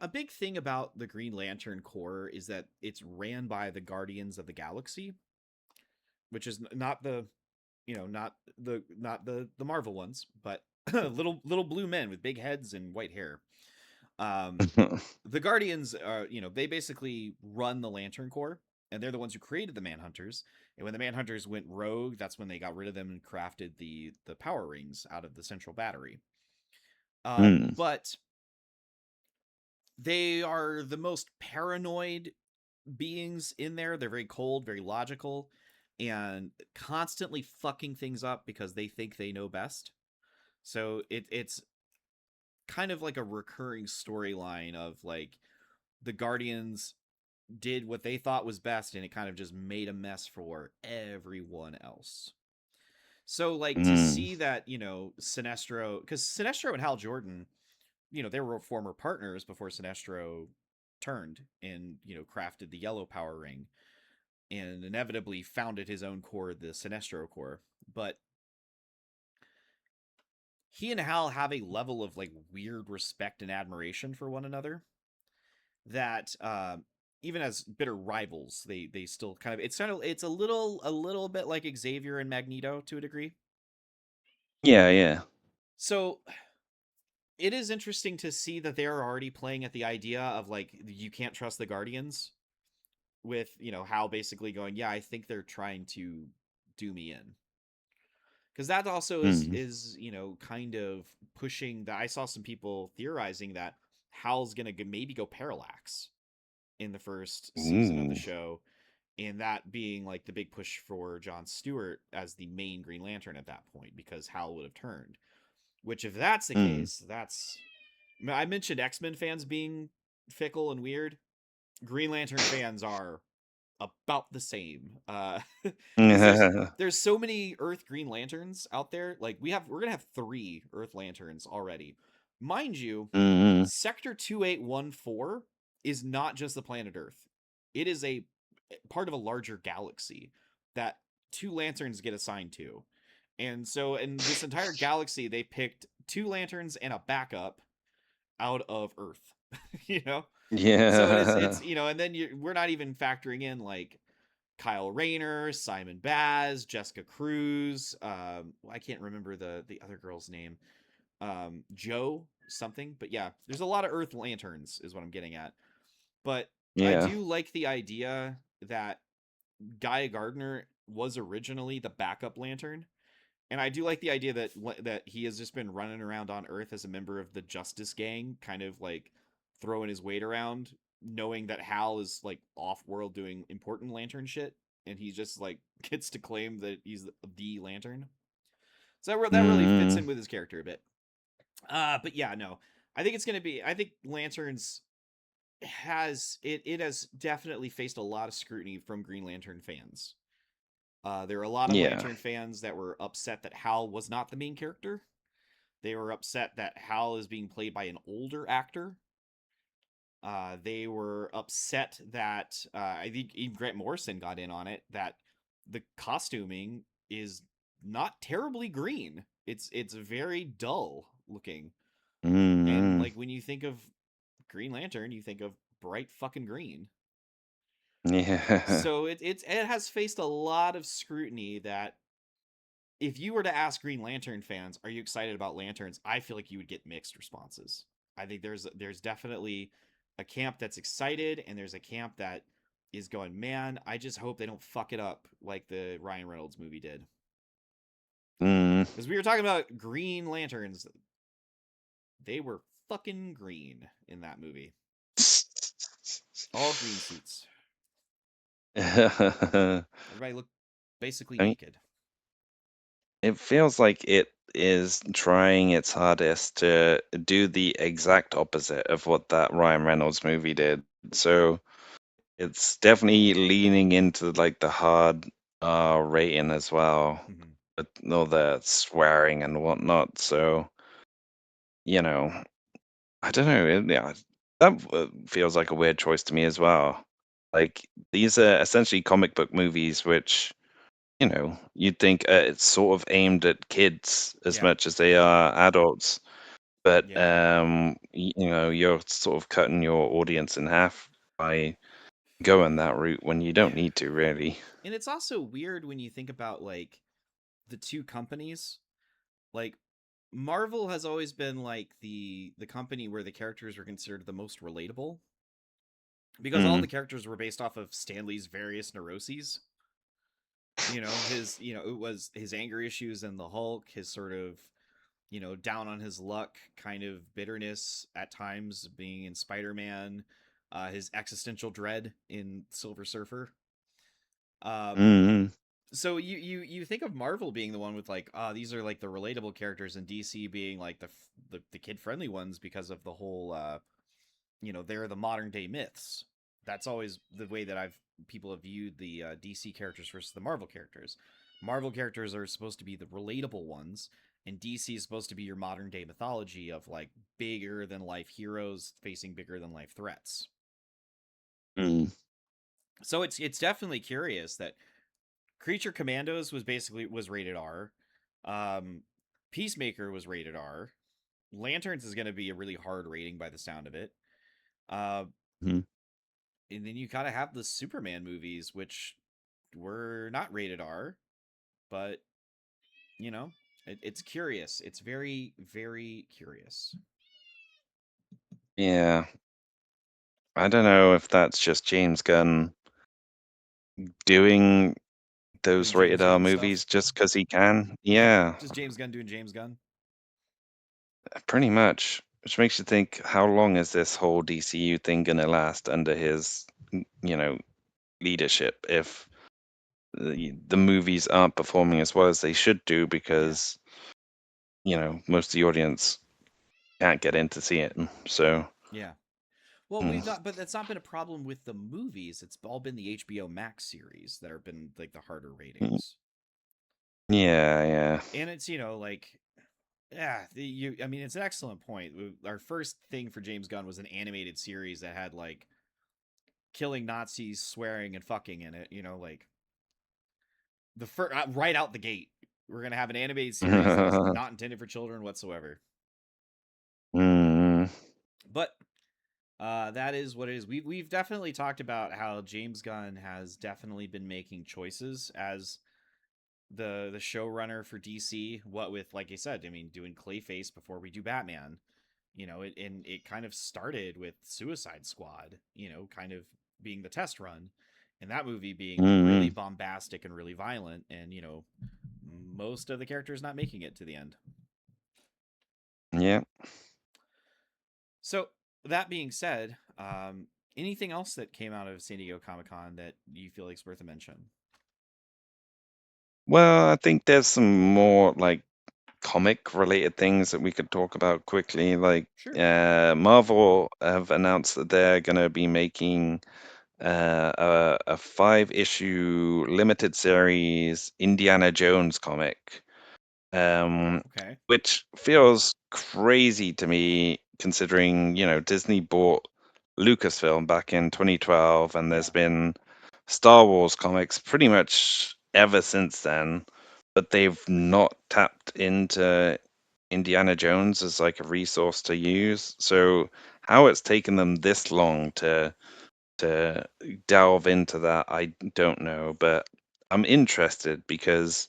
a big thing about the Green Lantern Corps is that it's ran by the Guardians of the Galaxy, which is not the not the Marvel ones, but little blue men with big heads and white hair. Um, the Guardians are, they basically run the Lantern Corps, and they're the ones who created the Manhunters. And when the Manhunters went rogue, that's when they got rid of them and crafted the power rings out of the central battery. mm, But they are the most paranoid beings in there. They're very cold, very logical, and constantly fucking things up because they think they know best. So it's kind of like a recurring storyline of like the Guardians did what they thought was best and it kind of just made a mess for everyone else. So like to mm, see that, Sinestro, because Sinestro and Hal Jordan, they were former partners before Sinestro turned and, crafted the yellow power ring and inevitably founded his own core, the Sinestro core. But he and Hal have a level of like weird respect and admiration for one another that even as bitter rivals, they still kind of it's a little bit like Xavier and Magneto to a degree. yeah, yeah. So it is interesting to see that they are already playing at the idea of like you can't trust the Guardians. with Hal basically going, yeah, I think they're trying to do me in, because that also Mm. is kind of pushing that. I saw some people theorizing that Hal's gonna maybe go parallax in the first season of the Ooh. show, and that being like the big push for Jon Stewart as the main Green Lantern at that point, because Hal would have turned. Which, if that's the Mm. case, I mentioned X-Men fans being fickle and weird. Green Lantern fans are about the same, because there's so many Earth Green Lanterns out there. Like, we're gonna have 3 Earth Lanterns already, mind you. Mm. Sector 2814 is not just the planet Earth. It is a part of a larger galaxy that 2 lanterns get assigned to. And so in this entire galaxy, they picked 2 lanterns and a backup out of Earth. you know? So Yeah. and then we're not even factoring in like Kyle Rayner, Simon Baz, Jessica Cruz. I can't remember the other girl's name. Joe something, but yeah, there's a lot of Earth lanterns, is what I'm getting at. But I Yeah. do like the idea that Guy Gardner was originally the backup lantern, and I do like the idea that he has just been running around on Earth as a member of the Justice Gang, kind of like throwing his weight around, knowing that Hal is like off world doing important lantern shit, and he just like gets to claim that he's the lantern. So that really fits Mm. in with his character a bit. But yeah, no, I think it's gonna be. I think Lanterns has definitely faced a lot of scrutiny from Green Lantern fans. There are a lot of Yeah. Lantern fans that were upset that Hal was not the main character. They were upset that Hal is being played by an older actor. They were upset that I think even Grant Morrison got in on it, that the costuming is not terribly green. It's very dull looking. And Mm. like when you think of Green Lantern, you think of bright fucking green. Yeah. So it has faced a lot of scrutiny. That if you were to ask Green Lantern fans, are you excited about lanterns? I feel like you would get mixed responses. I think there's definitely a camp that's excited, and there's a camp that is going, man, I just hope they don't fuck it up like the Ryan Reynolds movie did. Mm. Because we were talking about Green Lanterns, they were fucking green in that movie. All green suits. I Everybody looked basically mean, naked. it feels like it is trying its hardest to do the exact opposite of what that Ryan Reynolds movie did. So it's definitely leaning into like the hard rating as well, Mm-hmm. with all the swearing and whatnot. So, you know, I don't know. Yeah, that feels like a weird choice to me as well. Like these are essentially comic book movies, which you'd think it's sort of aimed at kids as Yeah, much as they are adults. But yeah, you're sort of cutting your audience in half by going that route when you don't yeah. need to, really. And it's also weird when you think about like the two companies. Like Marvel has always been like the company where the characters were considered the most relatable, because all Mm. the characters were based off of Stanley's various neuroses. His it was his anger issues and the Hulk, his sort of down on his luck kind of bitterness at times being in Spider-Man, his existential dread in Silver Surfer. Um, Mm. so you think of Marvel being the one with like, these are like the relatable characters, and DC being like the kid friendly ones, because of the whole they're the modern day myths. That's always the way that I've people have viewed the DC characters versus the Marvel characters. Marvel characters are supposed to be the relatable ones, and DC is supposed to be your modern day mythology of like bigger than life heroes facing bigger than life threats. Mm. So it's definitely curious that Creature Commandos was rated R. Um, Peacemaker was rated R. Lanterns is going to be a really hard rating by the sound of it. Uh, Mm. and then you kind of have the Superman movies, which were not rated R, but you know, it's curious. It's very, very curious. Yeah, I don't know if that's just James Gunn doing those Doing James rated R Gunn stuff. movies just because he can. Yeah, Yeah, just James Gunn doing James Gunn. pretty much. Which makes you think, how long is this whole DCU thing gonna last under his, you know, leadership if the movies aren't performing as well as they should do Yeah, because, most of the audience can't get in to see it. So, yeah. Well, mm, but that's not been a problem with the movies. It's all been the HBO Max series that have been like the harder mm, ratings. yeah, yeah. And it's like yeah, I mean, it's an excellent point. Our first thing for James Gunn was an animated series that had like killing Nazis, swearing, and fucking in it. Like the first right out the gate, we're gonna have an animated series that is not intended for children whatsoever. Mm, But that is what it is. We've definitely talked about how James Gunn has definitely been making choices as the showrunner for DC. What with, like I said, I mean, doing Clayface before we do Batman. It kind of started with Suicide Squad. Kind of being the test run, and that movie being really mm, bombastic and really violent, and most of the characters not making it to the end. yeah. So that being said, anything else that came out of San Diego Comic Con that you feel like is worth a mention? Well, I think there's some more like comic related things that we could talk about quickly. Like, Sure. Marvel have announced that they're going to be making a 5-issue limited series Indiana Jones comic, um, Okay. which feels crazy to me considering, Disney bought Lucasfilm back in 2012, and there's Yeah. been Star Wars comics pretty much ever since then, but they've not tapped into Indiana Jones as like a resource to use. So how it's taken them this long to delve into that, I don't know, but I'm interested because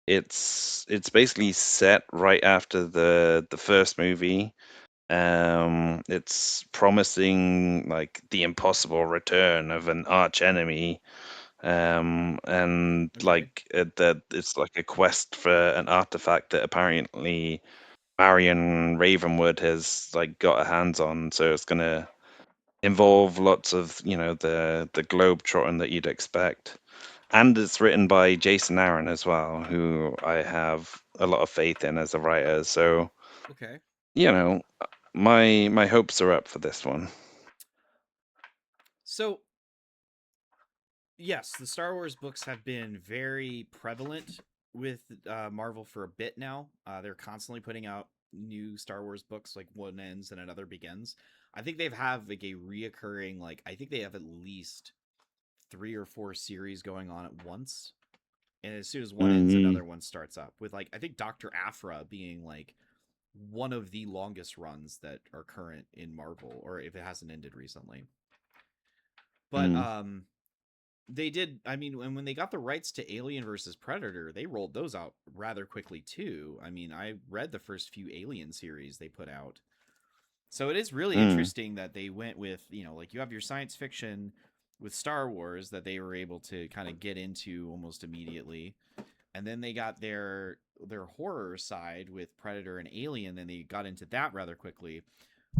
it's basically set right after the first movie. It's promising like the impossible return of an arch enemy, and Okay. like that it's like a quest for an artifact that apparently Marion Ravenwood has like got her hands on. So it's gonna involve lots of the globe trotting that you'd expect, and it's written by Jason Aaron as well, who I have a lot of faith in as a writer. So Okay. you know my hopes are up for this one. So yes, the Star Wars books have been very prevalent with Marvel for a bit now. They're constantly putting out new Star Wars books, like one ends and another begins. I think they've have like a reoccurring, like I think they have at least 3 or 4 series going on at once. And as soon as one ends, Mm, another one starts up. With like I think Doctor Aphra being like one of the longest runs that are current in Marvel, or if it hasn't ended recently. But mm, they did. I mean, when they got the rights to Alien versus Predator, they rolled those out rather quickly too. I mean, I read the first few Alien series they put out, so it is really mm, interesting that they went with like you have your science fiction with Star Wars that they were able to kind of get into almost immediately, and then they got their horror side with Predator and Alien, and they got into that rather quickly.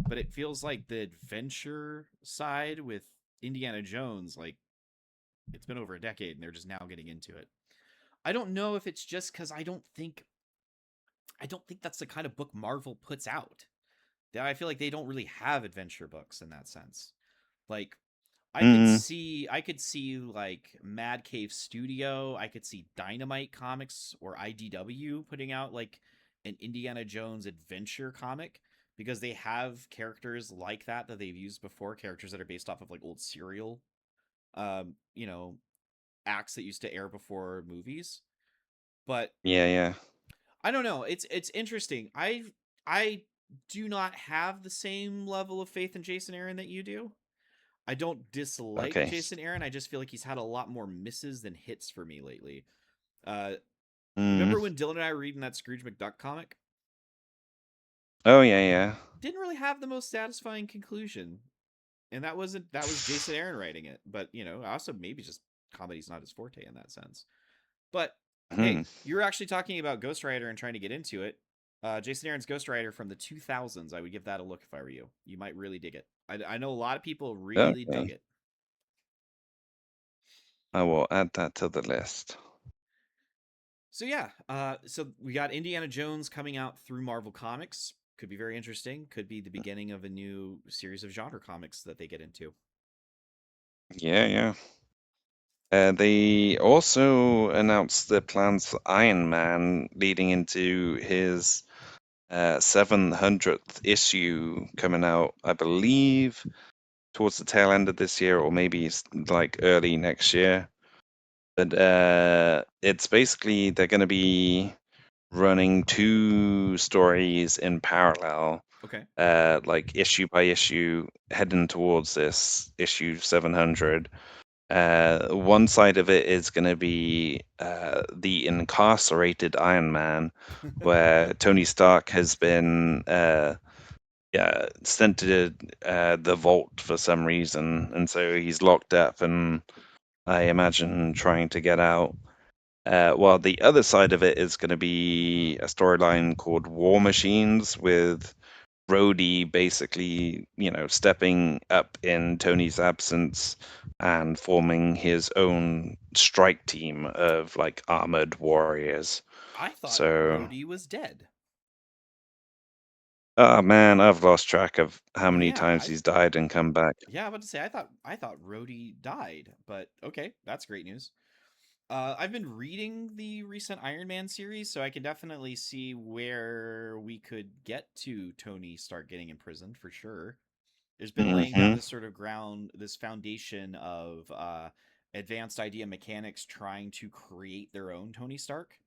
But it feels like the adventure side with Indiana Jones, like it's been over a decade and they're just now getting into it. I don't know if it's just because I don't think that's the kind of book Marvel puts out. I feel like they don't really have adventure books in that sense. Like mm, I could see like Mad Cave Studio, I could see Dynamite Comics or IDW putting out like an Indiana Jones adventure comic because they have characters like that they've used before, characters that are based off of like old serial um, you know, acts that used to air before movies. But yeah, yeah. I don't know. It's interesting. I do not have the same level of faith in Jason Aaron that you do. I don't dislike Okay. Jason Aaron. I just feel like he's had a lot more misses than hits for me lately. Uh, Mm. remember when Dylan and I were reading that Scrooge McDuck comic? Oh yeah, yeah. Didn't really have the most satisfying conclusion, and that was Jason Aaron writing it. But I also maybe just comedy's not his forte in that sense. But hey, Hmm. you were actually talking about Ghost Rider and trying to get into it. Jason Aaron's Ghost Rider from the 2000s. I would give that a look if I were you. You might really dig it. I know a lot of people really dug Okay. it. I will add that to the list. So yeah, so we got Indiana Jones coming out through Marvel Comics. Could be very interesting. Could be the beginning of a new series of genre comics that they get into. Yeah, yeah. They also announced their plans for Iron Man leading into his 700th issue coming out, I believe, towards the tail end of this year or maybe like early next year. But it's basically they're going to be running two stories in parallel, Okay. like issue by issue, heading towards this issue 700. One side of it is going to be the incarcerated Iron Man, where Tony Stark has been sent to the vault for some reason, and so he's locked up, and I imagine trying to get out. While the other side of it is going to be a storyline called War Machines with Rhodey basically, stepping up in Tony's absence and forming his own strike team of like armored warriors. I thought So, Rhodey was dead. oh man, I've lost track of how many Yeah, times he's died and come back. I'm about to say I thought Rhodey died, but okay, that's great news. I've been reading the recent Iron Man series, so I can definitely see where we could get to Tony Stark getting imprisoned for sure. There's been laying down Hmm. this sort of ground, this foundation of advanced idea mechanics trying to create their own Tony Stark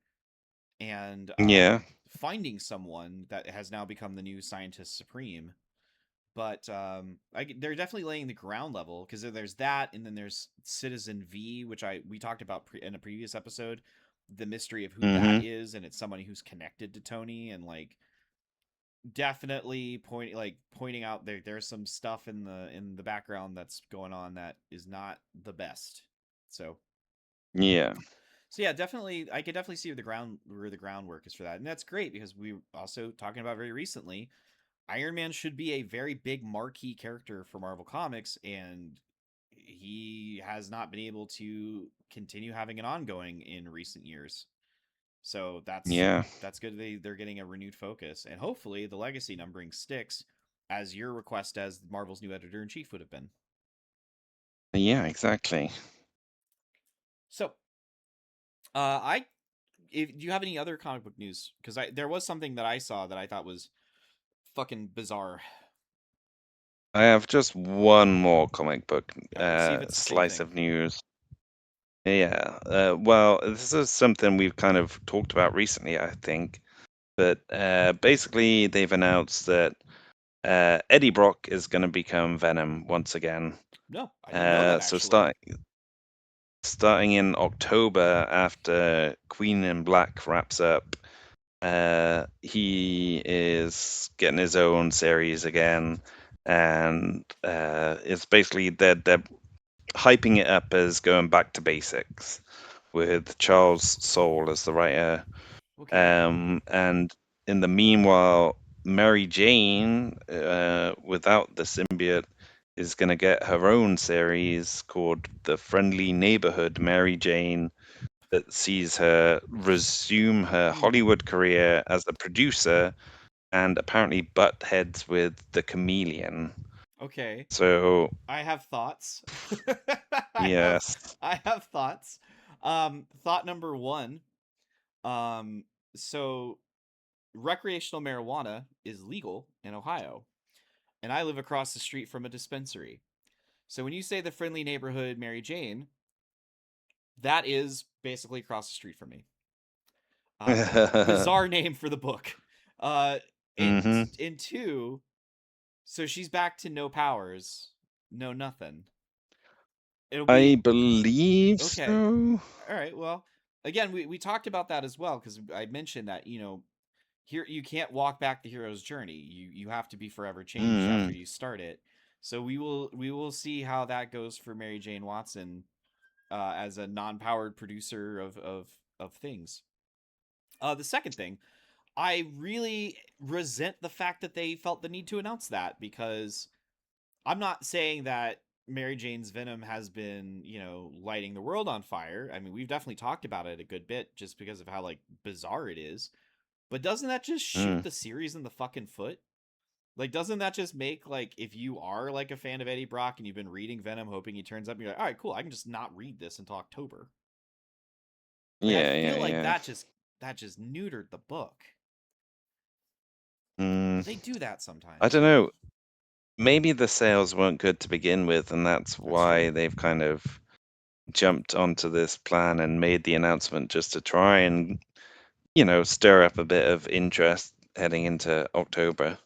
and Yeah, finding someone that has now become the new scientist supreme. But they're definitely laying the ground level because there's that, and then there's Citizen V, which we talked about in a previous episode, the mystery of who that hmm, is, and it's somebody who's connected to Tony, and like definitely pointing out there's some stuff in the background that's going on that is not the best. So yeah, so yeah, definitely I could definitely see where the groundwork is for that, and that's great because we also talking about very recently Iron Man should be a very big marquee character for Marvel Comics, and he has not been able to continue having an ongoing in recent years. So yeah, that's good. They're getting a renewed focus, and hopefully the legacy numbering sticks, as your request as Marvel's new editor in chief would have been. yeah, exactly. So, I if do you have any other comic book news? Because I there was something that I saw that I thought was fucking bizarre. I have just one more comic book All right, see if it's the same slice thing. of news. Yeah, well, this is something we've kind of talked about recently, I think. But basically, they've announced that Eddie Brock is going to become Venom once again. No, I didn't know that So actually. starting in October after Queen in Black wraps up, he is getting his own series again, and it's basically they're hyping it up as going back to basics with Charles Soule as the writer. Okay. And in the meanwhile, Mary Jane, without the symbiote, is going to get her own series called The Friendly Neighborhood Mary Jane that sees her resume her Hmm. Hollywood career as a producer and apparently butt heads with the Chameleon. Okay. So, I have thoughts. I have yes. I have thoughts. Thought number one. Um, so recreational marijuana is legal in Ohio, and I live across the street from a dispensary. So when you say the friendly neighborhood Mary Jane, that is basically across the street from me. Uh, bizarre name for the book. Uh, in Hmm. in two, so she's back to no powers, no nothing. It'll I be believe okay. so. All right. Well, again, we talked about that as well because I mentioned that here you can't walk back the hero's journey. You have to be forever changed after Mm-hmm. you start it. So we will see how that goes for Mary Jane Watson as a non-powered producer of things. The second thing, I really resent the fact that they felt the need to announce that, because I'm not saying that Mary Jane's Venom has been, lighting the world on fire. I mean, we've definitely talked about it a good bit just because of how like bizarre it is. But doesn't that just shoot Mm. the series in the fucking foot? Like, doesn't that just make, like, if you are like a fan of Eddie Brock and you've been reading Venom hoping he turns up, you're like, all right, cool, I can just not read this until October. Like, I Yeah, yeah, feel like yeah. that just neutered the book. Mm. But they do that I sometimes. don't know. Maybe the sales weren't good to begin with, and that's That's why true. they've kind of jumped onto this plan and made the announcement just to try and, stir up a bit of interest heading into October.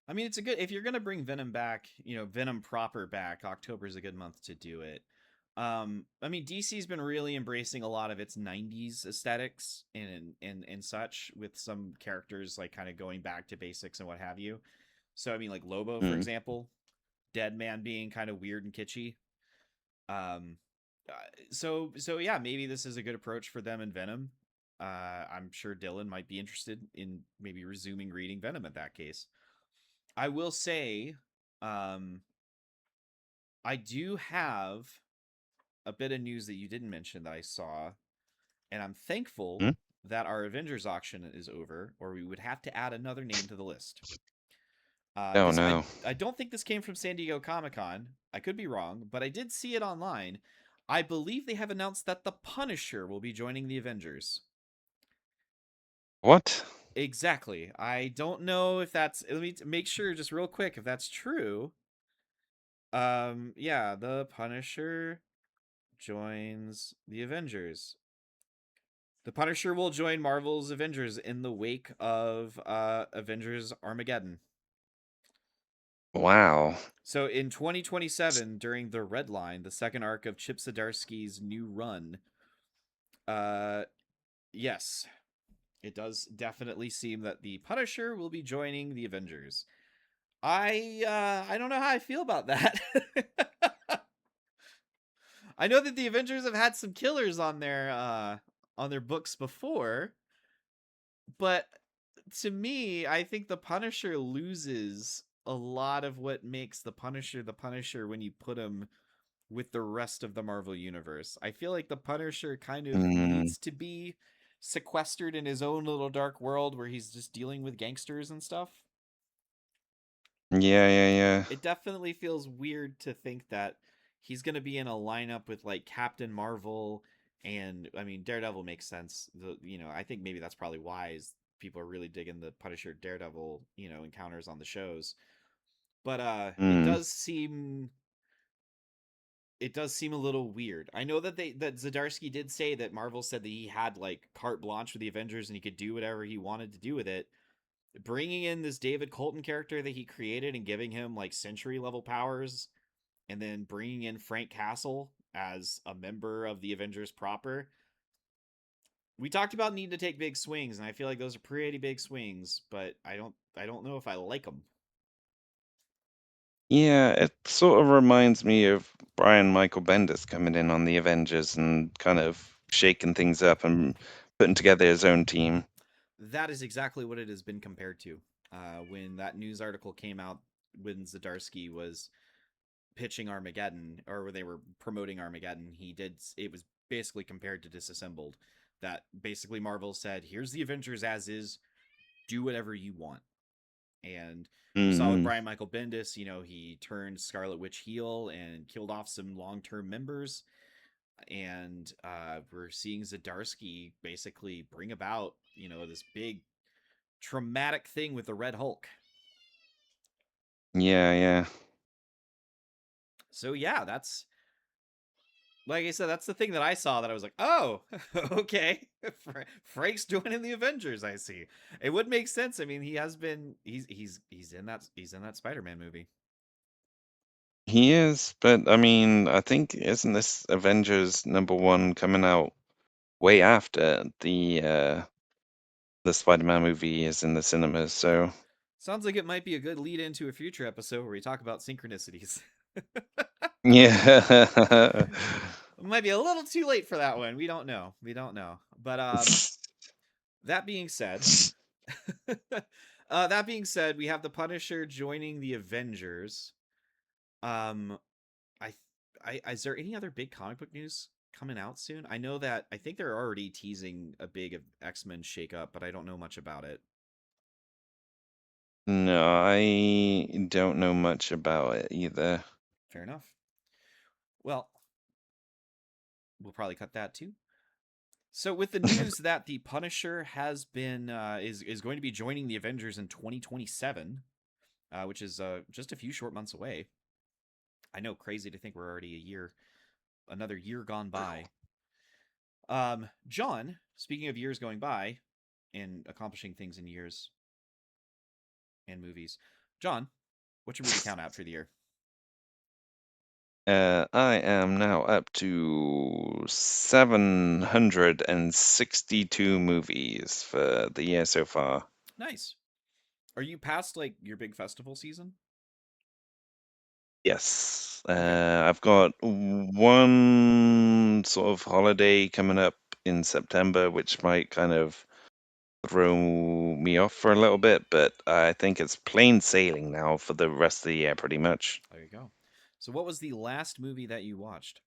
I mean, it's a good, if you're gonna bring Venom back, Venom proper back, October's a good month to do it. I mean, DC's been really embracing a lot of its '90s aesthetics and such, with some characters like kind of going back to basics and what have you. So I mean, like Lobo, for Mm. example, Dead Man being kind of weird and kitschy. Um, uh, so yeah, maybe this is a good approach for them in Venom. I'm sure Dylan might be interested in maybe resuming reading Venom in that case. I will say, um, I do have a bit of news that you didn't mention that I saw, and I'm thankful Mm? that our Avengers auction is over, or we would have to add another name to the list. Oh This no. I don't think this came from San Diego Comic Con. I could be wrong, but I did see it online. I believe they have announced that the Punisher will be joining the Avengers. What? Exactly. I don't know if that's. Let me make sure just real quick if that's true. Yeah, the Punisher joins the Avengers. The Punisher will join Marvel's Avengers in the wake of Avengers Armageddon. Wow. So in 2027, during the Red Line, the second arc of Chip Zdarsky's new run, uh, yes, it does definitely seem that the Punisher will be joining the Avengers. I don't know how I feel about that. I know that the Avengers have had some killers on their books before, but to me, I think the Punisher loses a lot of what makes the Punisher when you put him with the rest of the Marvel universe. I feel like the Punisher kind of Mm. needs to be sequestered in his own little dark world where he's just dealing with gangsters and stuff. Yeah, yeah, yeah. It definitely feels weird to think that he's going to be in a lineup with like Captain Marvel, and I mean Daredevil makes sense. I think maybe that's probably why is people are really digging the Punisher Daredevil, encounters on the shows. But Mm. it does seem a little weird. I know that Zdarsky did say that Marvel said that he had like carte blanche with the Avengers and he could do whatever he wanted to do with it. Bringing in this David Colton character that he created and giving him like century level powers, and then bringing in Frank Castle as a member of the Avengers proper. We talked about needing to take big swings, and I feel like those are pretty big swings, but I don't know if I like them. Yeah, it sort of reminds me of Brian Michael Bendis coming in on the Avengers and kind of shaking things up and putting together his own team. That is exactly what it has been compared to. When that news article came out, when Zdarsky was pitching Armageddon, or when they were promoting Armageddon, it was basically compared to Disassembled. That basically Marvel said, "Here's the Avengers as is. Do whatever you want." And we saw with Mm-hmm. Brian Michael Bendis, he turned Scarlet Witch heel and killed off some long-term members. And we're seeing Zdarsky basically bring about, this big traumatic thing with the Red Hulk. Yeah, yeah. So yeah, that's like I said, that's the thing that I saw that I was like, oh, okay, Frank's joining the Avengers. I see. It would make sense. I mean, he's in that Spider-Man movie. He is, but I mean, I think isn't this Avengers #1 coming out way after the Spider-Man movie is in the cinemas, so Sounds like it might be a good lead into a future episode where we talk about synchronicities. yeah. might be a little too late for that one. We don't know. We don't know. But that being said, that being said, we have the Punisher joining the Avengers. Um, I, is there any other big comic book news coming out soon? I know that I think they're already teasing a big X-Men shakeup, but I don't know much about it. No, I don't know much about it either. Fair enough. Well, we'll probably cut that too. So, with the news that the Punisher has been is going to be joining the Avengers in 2027, which is just a few short months away. I know, crazy to think we're already another year gone by. John, speaking of years going by and accomplishing things in years and movies, John, what's your movie count out for the year? I am now up to 762 movies for the year so far. Nice. Are you past like your big festival season? Yes. Okay. I've got one sort of holiday coming up in September, which might kind of throw me off for a little bit, but I think it's plain sailing now for the rest of the year, pretty much. There you go. So, what was the last movie that you watched?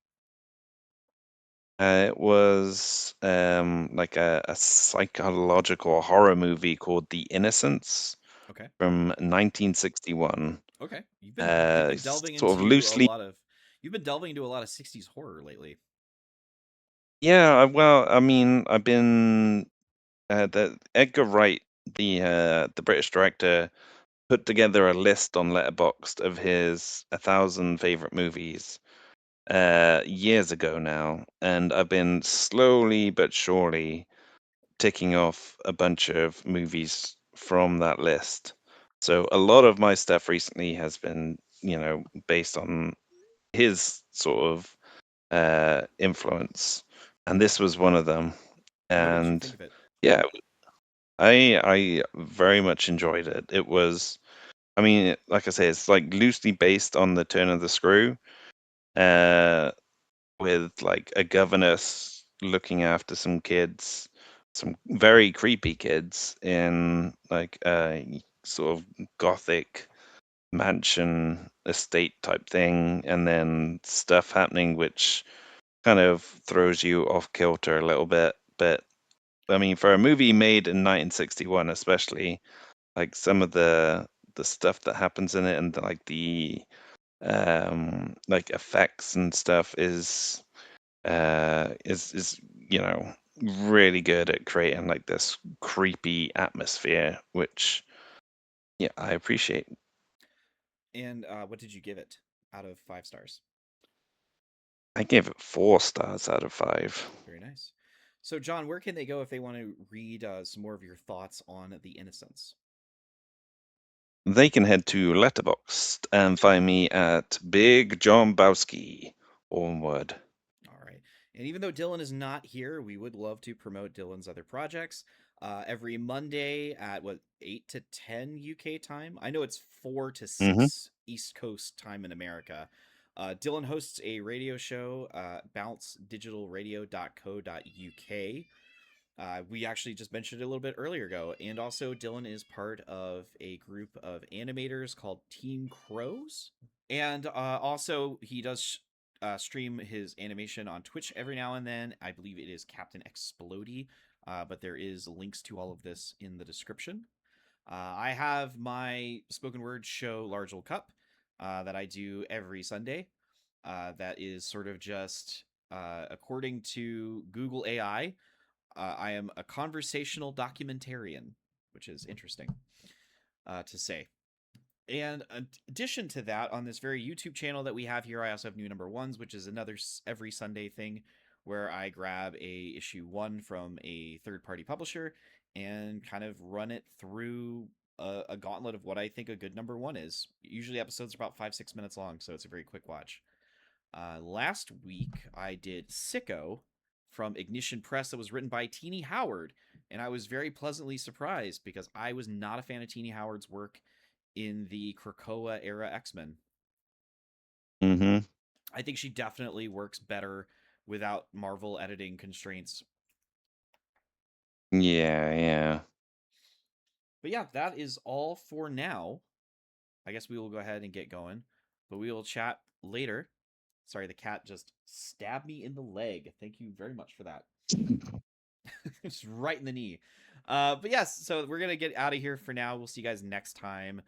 It was like a psychological horror movie called The Innocents Okay. from 1961. Okay. You've been It's delving sort of into a loosely, lot of you've been delving into a lot of 60s horror lately. yeah. Well, I mean, I've been the Edgar Wright, the British director, put together a list on Letterboxd of his 1,000 favorite movies years ago now, and I've been slowly but surely ticking off a bunch of movies from that list. So a lot of my stuff recently has been, based on his sort of influence, and this was one of them. What did you And think of it? yeah, I very much enjoyed it. It was, I mean, like I say, it's like loosely based on the Turn of the Screw, uh, with like a governess looking after some kids, some very creepy kids in like a sort of gothic mansion estate type thing, and then stuff happening which kind of throws you off kilter a little bit. But I mean, for a movie made in 1961, especially, like some of the stuff that happens in it and like effects and stuff is really good at creating like this creepy atmosphere, which yeah, I appreciate. And what did you give it out of 5 stars? I gave it 4 stars out of 5. Very nice. So, John, where can they go if they want to read some more of your thoughts on The Innocents? They can head to Letterboxd and find me at Big John Bowski, all one word. All right. And even though Dylan is not here, we would love to promote Dylan's other projects. Every Monday at what 8 to 10 UK time. I know it's 4 to 6 East Coast time in America. Dylan hosts a radio show, bouncedigitalradio.co.uk. We actually just mentioned it a little bit earlier ago. And also, Dylan is part of a group of animators called Team Crows. And also, he does stream his animation on Twitch every now and then. I believe it is Captain Explody, but there is links to all of this in the description. I have my spoken word show, Large Old Cup, that I do every Sunday. That is sort of just, according to Google AI, I am a conversational documentarian, which is interesting to say. And in addition to that, on this very YouTube channel that we have here, I also have new number ones, which is another every Sunday thing where I grab a issue one from a third party publisher and kind of run it through a gauntlet of what I think a good number one is. Usually episodes are about 5-6 minutes long, so it's a very quick watch. Last week I did Sicko from Ignition Press that was written by Teeny Howard, and I was very pleasantly surprised because I was not a fan of Teeny Howard's work in the Krakoa era X-Men. Mm-hmm. I think she definitely works better without Marvel editing constraints. Yeah. But yeah, that is all for now. I guess we will go ahead and get going, but we will chat later. Sorry, the cat just stabbed me in the leg. Thank you very much for that. Just right in the knee. But yes, so we're gonna get out of here for now. We'll see you guys next time.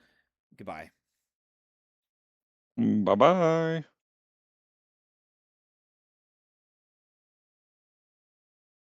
Goodbye. Bye bye.